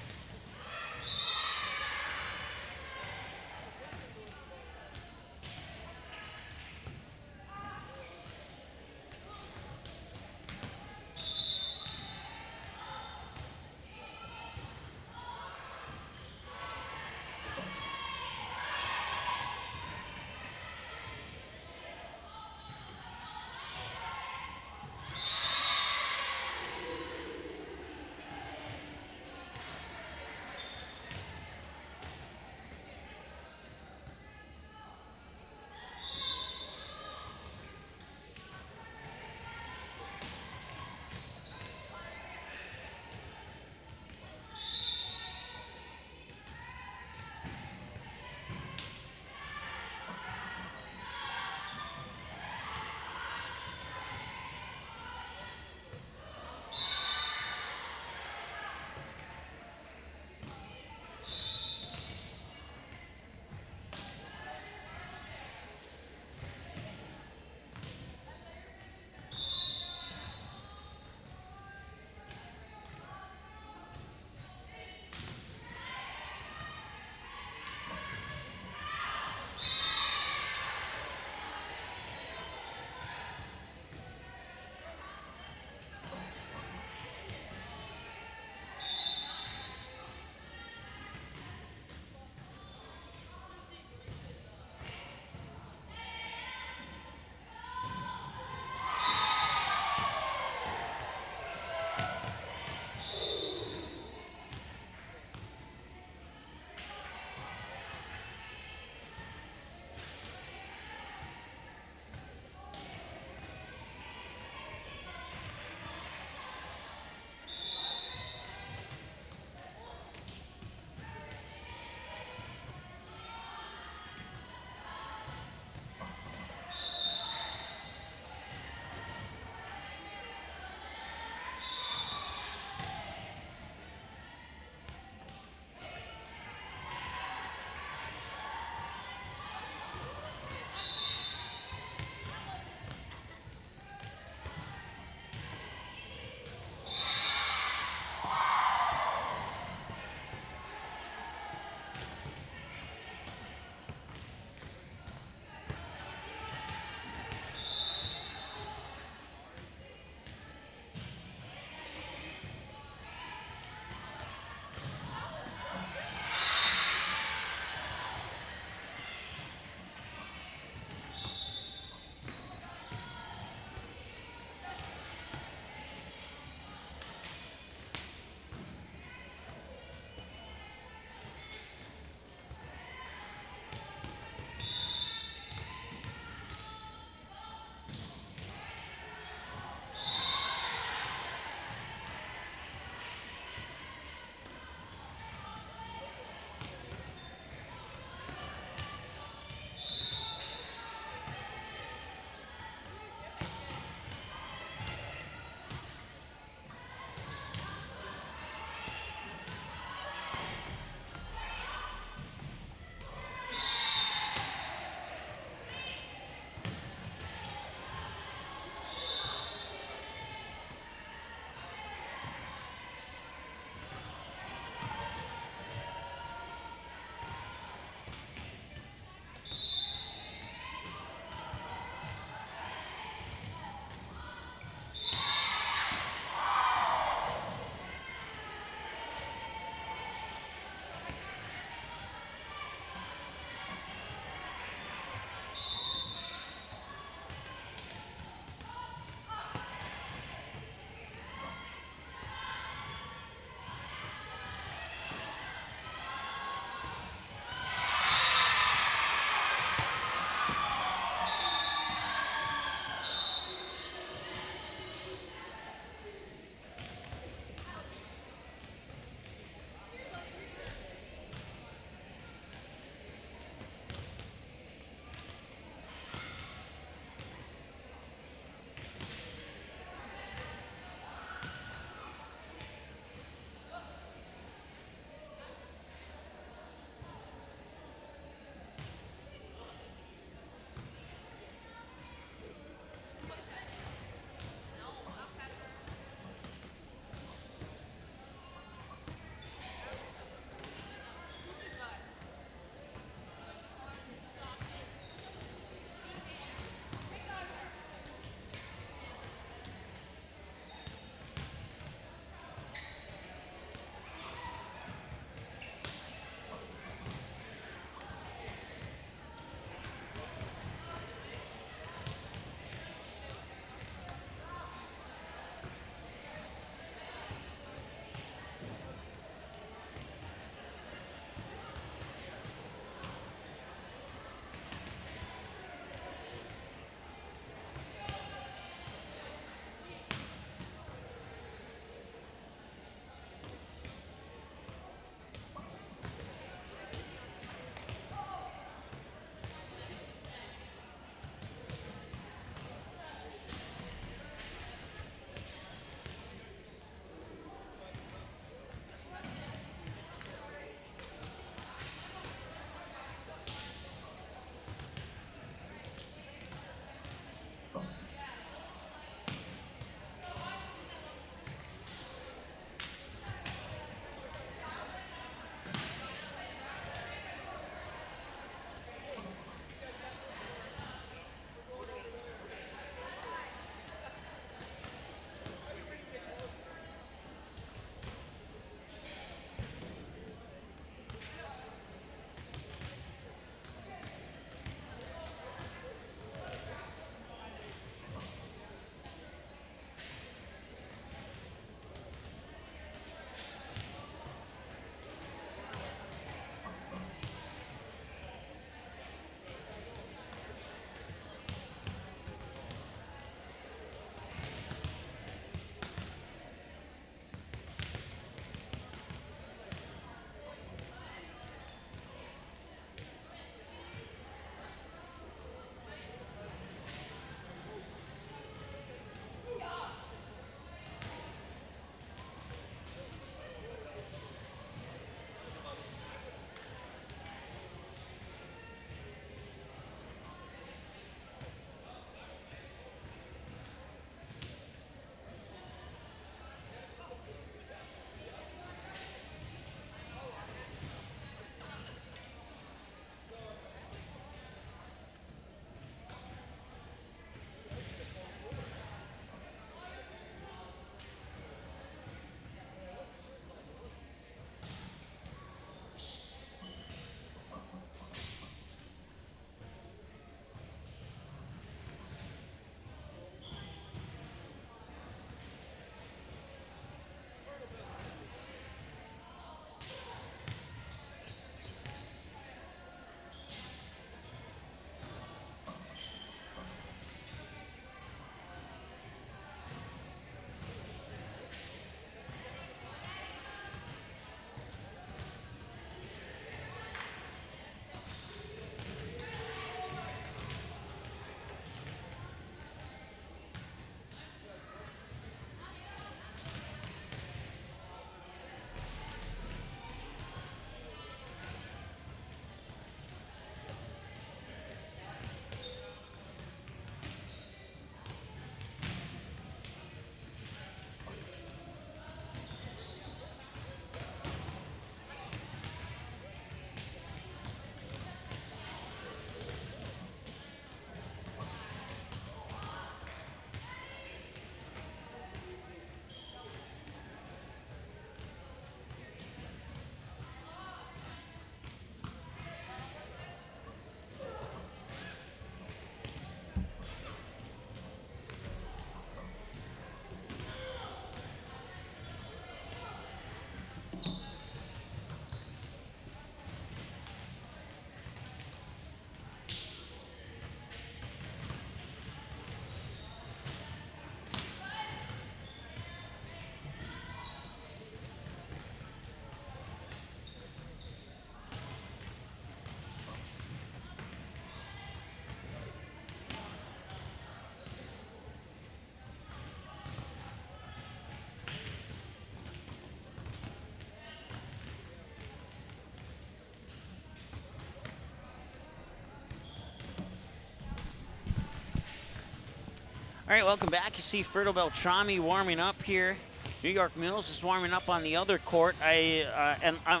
All right, welcome back. You see Fertile Beltrami warming up here. New York Mills is warming up on the other court. I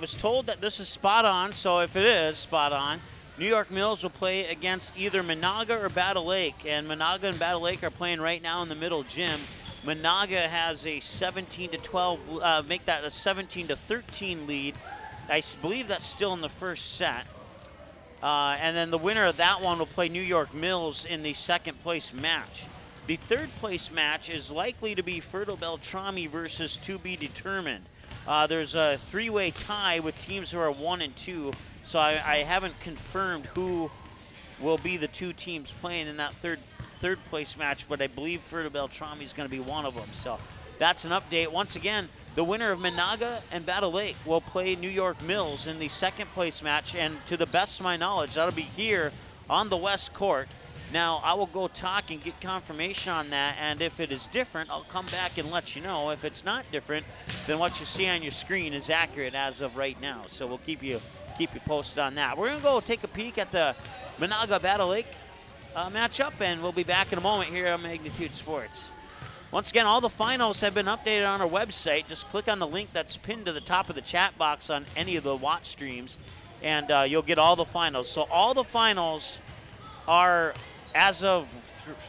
was told that this is spot on, so if it is spot on, New York Mills will play against either Menahga or Battle Lake, and Menahga and Battle Lake are playing right now in the middle gym. Menahga has a 17-12, make that a 17-13 lead. I believe that's still in the first set. And then the winner of that one will play New York Mills in the second place match. The third place match is likely to be Fertile Beltrami versus To Be Determined. There's a three-way tie with teams who are 1 and 2, so I haven't confirmed who will be the two teams playing in that third place match, but I believe Fertile Beltrami is going to be one of them. So that's an update. Once again, the winner of Menahga and Battle Lake will play New York Mills in the second place match, and to the best of my knowledge, that'll be here on the West Court. Now, I will go talk and get confirmation on that, and if it is different, I'll come back and let you know. If it's not different, then what you see on your screen is accurate as of right now. So we'll keep you posted on that. We're going to go take a peek at the Menahga Battle Lake matchup, and we'll be back in a moment here on Magnitude Sports. Once again, all the finals have been updated on our website. Just click on the link that's pinned to the top of the chat box on any of the watch streams, and you'll get all the finals. So all the finals are, as of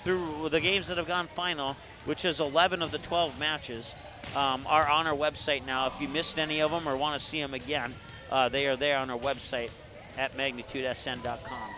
through the games that have gone final, which is 11 of the 12 matches, are on our website now. If you missed any of them or want to see them again, they are there on our website at magnitudesn.com.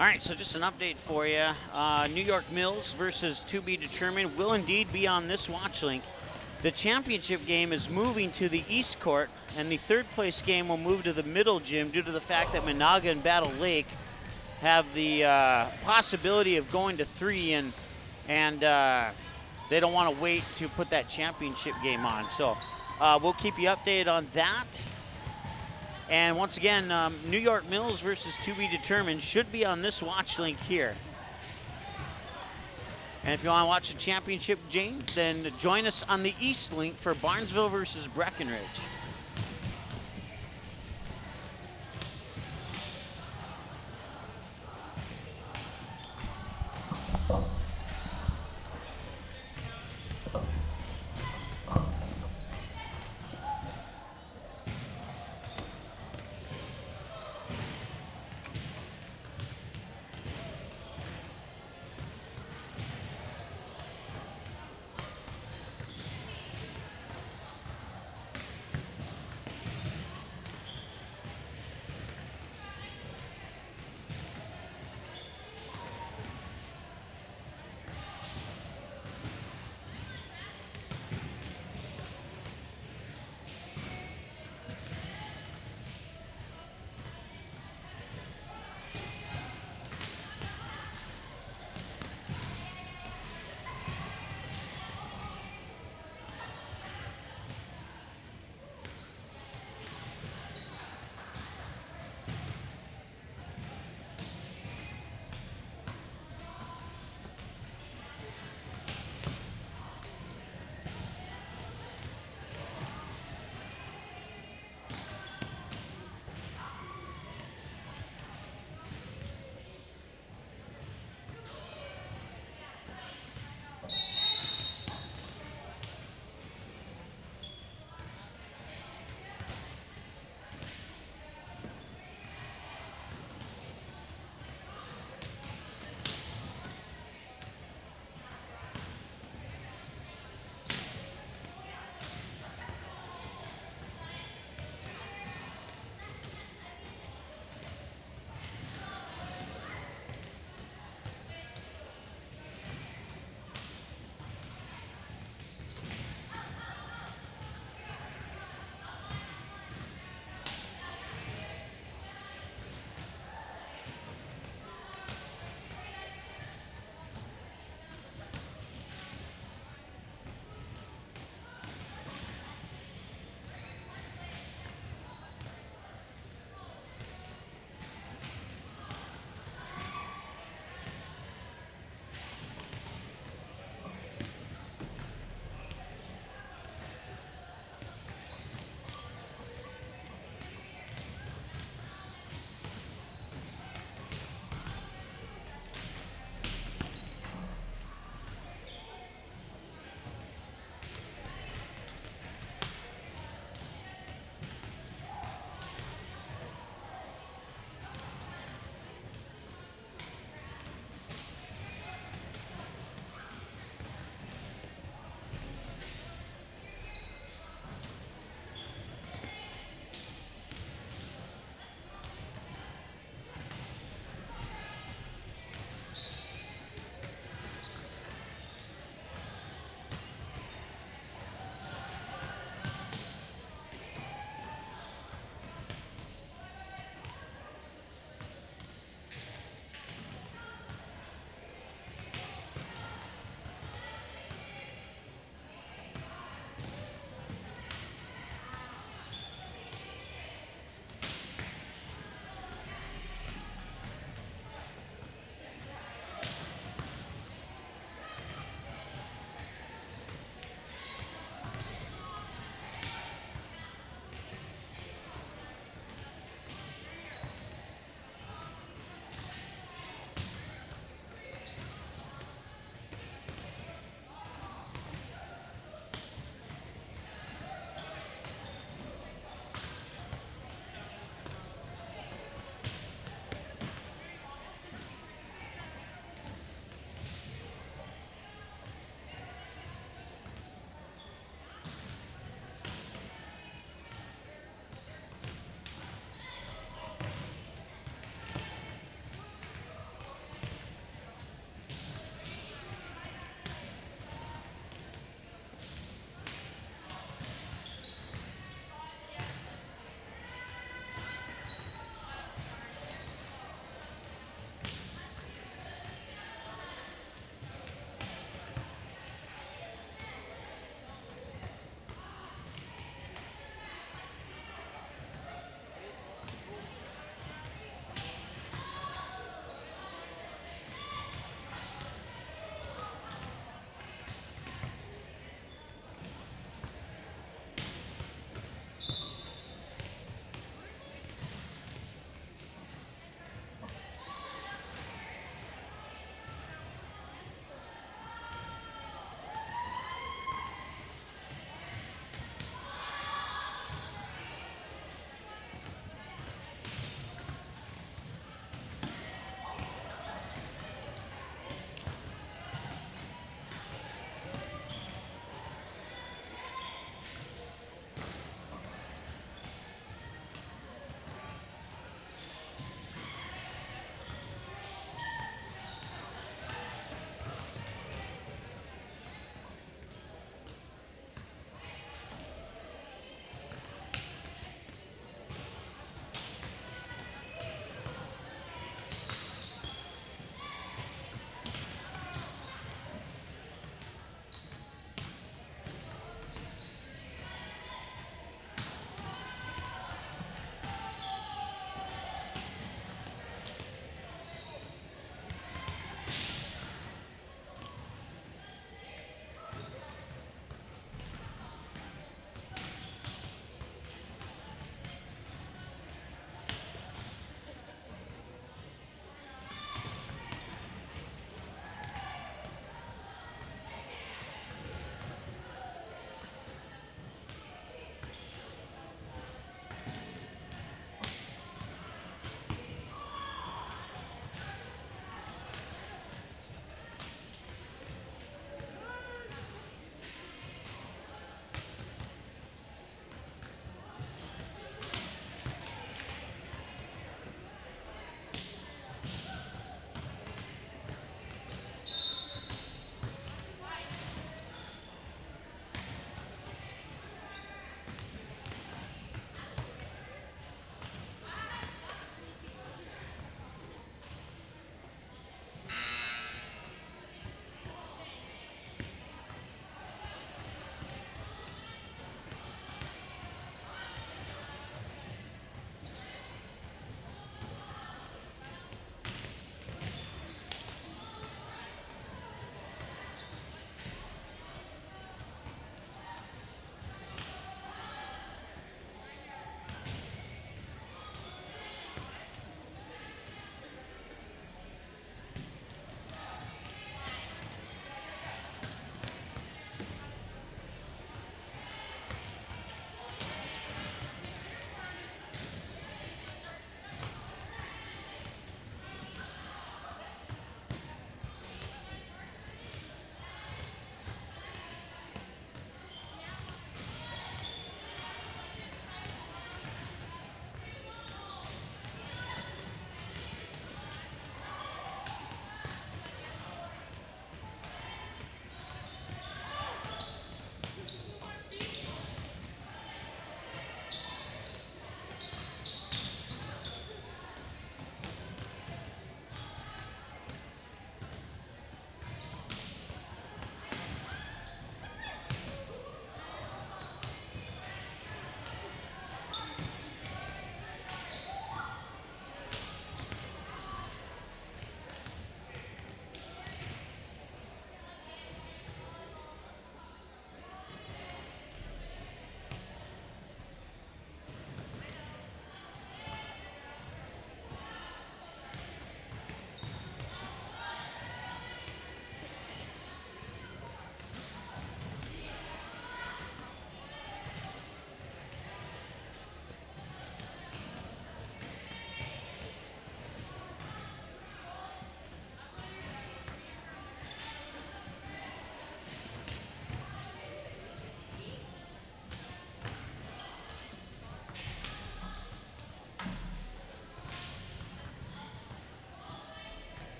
All right, so just an update for you. New York Mills versus to be determined will indeed be on this watch link. The championship game is moving to the East Court, and the third place game will move to the middle gym due to the fact that Menahga and Battle Lake have the possibility of going to 3, and they don't want to wait to put that championship game on. So we'll keep you updated on that. And once again, New York Mills versus to be determined should be on this watch link here. And if you want to watch the championship game, then join us on the East link for Barnesville versus Breckenridge.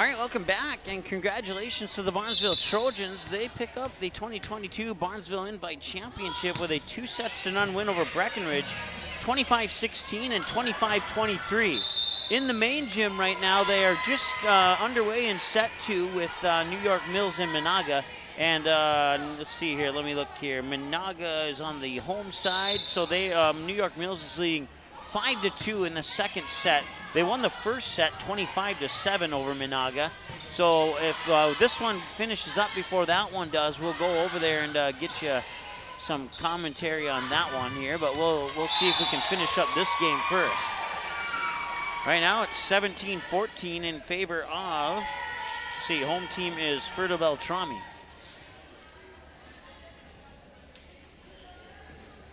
All right, welcome back, and congratulations to the Barnesville Trojans. They pick up the 2022 Barnesville Invite Championship with a 2-0 win over Breckenridge, 25-16 and 25-23. In the main gym right now, they are just underway in set 2 with New York Mills and Menahga. And let's see here, let me look here. Menahga is on the home side, so they New York Mills is leading 5-2 in the second set. They won the first set 25-7 over Menahga. So if this one finishes up before that one does, we'll go over there and get you some commentary on that one here. But we'll see if we can finish up this game first. Right now it's 17-14 in favor of, let's see, home team is Ferto Beltrami.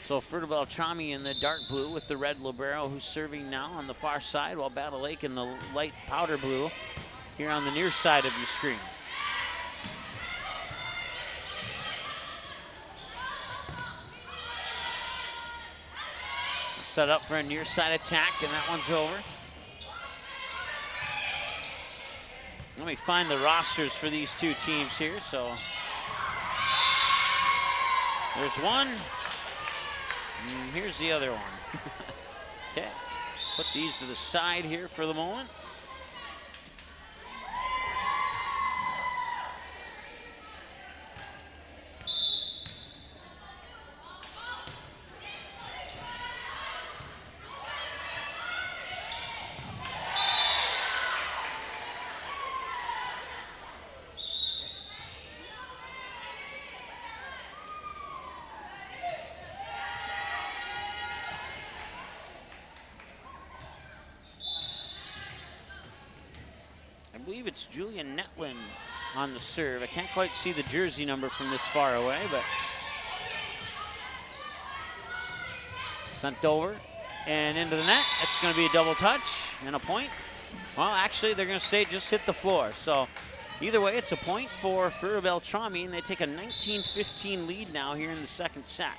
So Ferto Beltrami in the dark blue with the red libero, who's serving now on the far side, while Battle Lake in the light powder blue here on the near side of your screen. Set up for a near side attack, and that one's over. Let me find the rosters for these two teams here. So there's one. And here's the other one. Okay, put these to the side here for the moment. I believe it's Julian Netlin on the serve. I can't quite see the jersey number from this far away, but sent over and into the net. It's going to be a double touch and a point. Well, actually, they're going to say just hit the floor. So either way, it's a point for Ferto Beltrami, and they take a 19-15 lead now here in the second set.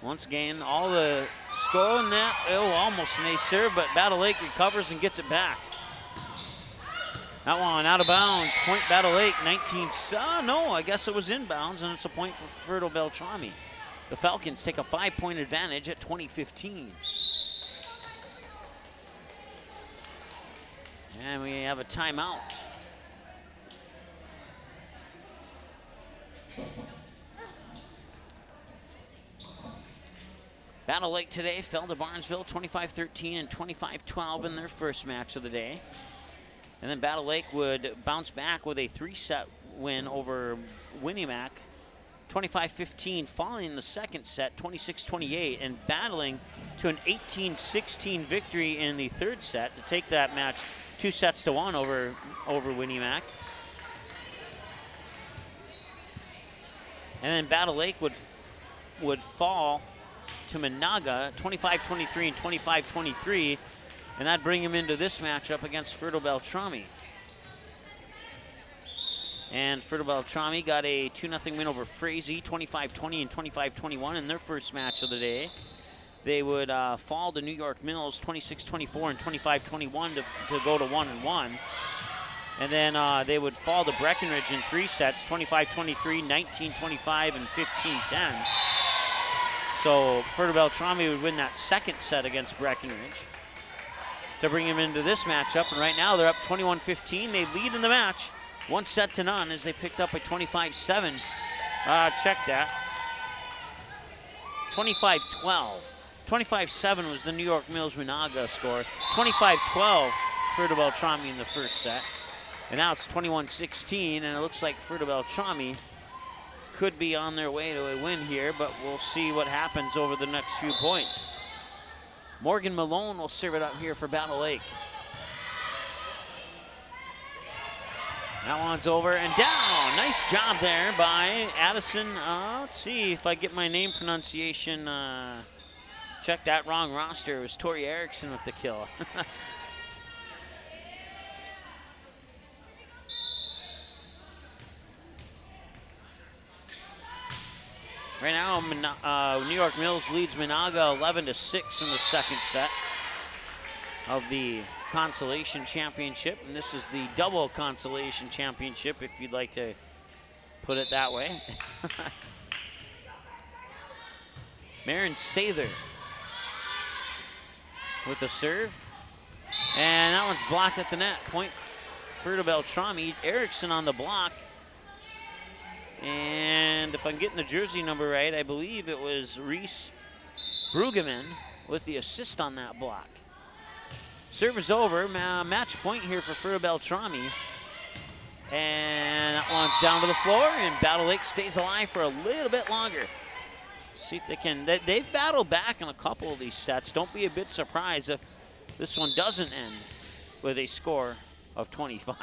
Once again, all the score in that, almost an ace serve, but Battle Lake recovers and gets it back. That one out of bounds, point Battle Lake, 19, no, I guess it was inbounds, and it's a point for Ferto Beltrami. The Falcons take a 5-point advantage at 20-15. And we have a timeout. Battle Lake today fell to Barnesville 25-13 and 25-12 in their first match of the day. And then Battle Lake would bounce back with a 3-set win over Winnimac, 25-15, following the second set, 26-28, and battling to an 18-16 victory in the third set to take that match 2-1 over Winnimac. And then Battle Lake would fall to Menahga, 25-23 and 25-23, and that'd bring him into this matchup against Ferto Beltrami. And Ferto Beltrami got a 2-0 win over Frazee, 25-20 and 25-21 in their first match of the day. They would fall to New York Mills, 26-24 and 25-21 to go to 1-1. And then they would fall to Breckenridge in 3 sets, 25-23, 19-25, and 15-10. So Ferto Beltrami would win that second set against Breckenridge to bring him into this matchup. And right now they're up 21-15. They lead in the match, 1-0 as they picked up a 25-7. Check that. 25-12. 25-7 was the New York Mills Menahga score. 25-12 Ferto Beltrami in the first set. And now it's 21-16, and it looks like Ferto Beltrami could be on their way to a win here, but we'll see what happens over the next few points. Morgan Malone will serve it up here for Battle Lake. That one's over and down. Nice job there by Addison. Let's see if I get my name pronunciation. Check that, wrong roster. It was Tori Erickson with the kill. Right now, New York Mills leads Menahga 11-6 in the second set. of the Consolation Championship, and this is the double Consolation Championship, if you'd like to put it that way. Marin Sather with the serve, and that one's blocked at the net. Point Ferta Beltrami. Erickson on the block, and if I'm getting the jersey number right, I believe it was Reese Brueggemann with the assist on that block. Serve is over. Match point here for Ferta Beltrami. And that one's down to the floor, and Battle Lake stays alive for a little bit longer. See if they can. They've battled back in a couple of these sets. Don't be a bit surprised if this one doesn't end with a score of 25.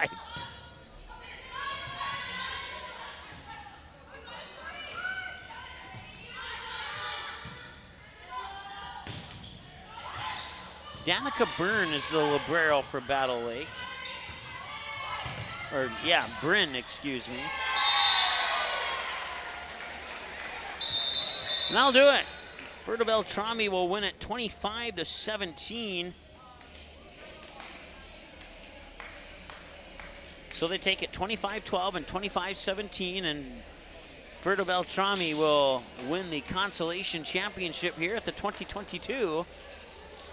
Danica Byrne is the libero for Battle Lake. Or, yeah, Bryn, excuse me. And that'll do it. Ferta Beltrami will win it 25-17. So they take it 25-12 and 25-17, and Ferta Beltrami will win the Consolation Championship here at the 2022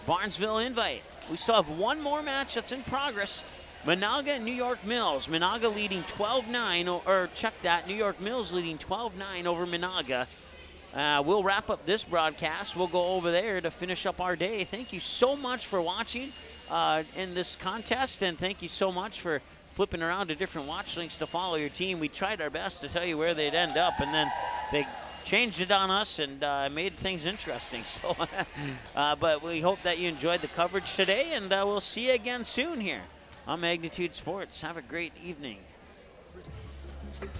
Barnesville Invite. We still have one more match that's in progress. Menahga and New York Mills. Menahga leading 12-9, or check that, New York Mills leading 12-9 over Menahga. We'll wrap up this broadcast. We'll go over there to finish up our day. Thank you so much for watching in this contest, and thank you so much for flipping around to different watch links to follow your team. We tried our best to tell you where they'd end up, and then they changed it on us and made things interesting. So, but we hope that you enjoyed the coverage today, and we'll see you again soon here on Magnitude Sports. Have a great evening.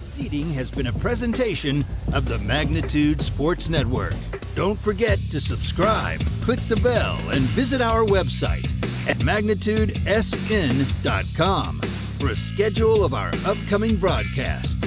Seating has been a presentation of the Magnitude Sports Network. Don't forget to subscribe, click the bell, and visit our website at magnitudesn.com for a schedule of our upcoming broadcasts.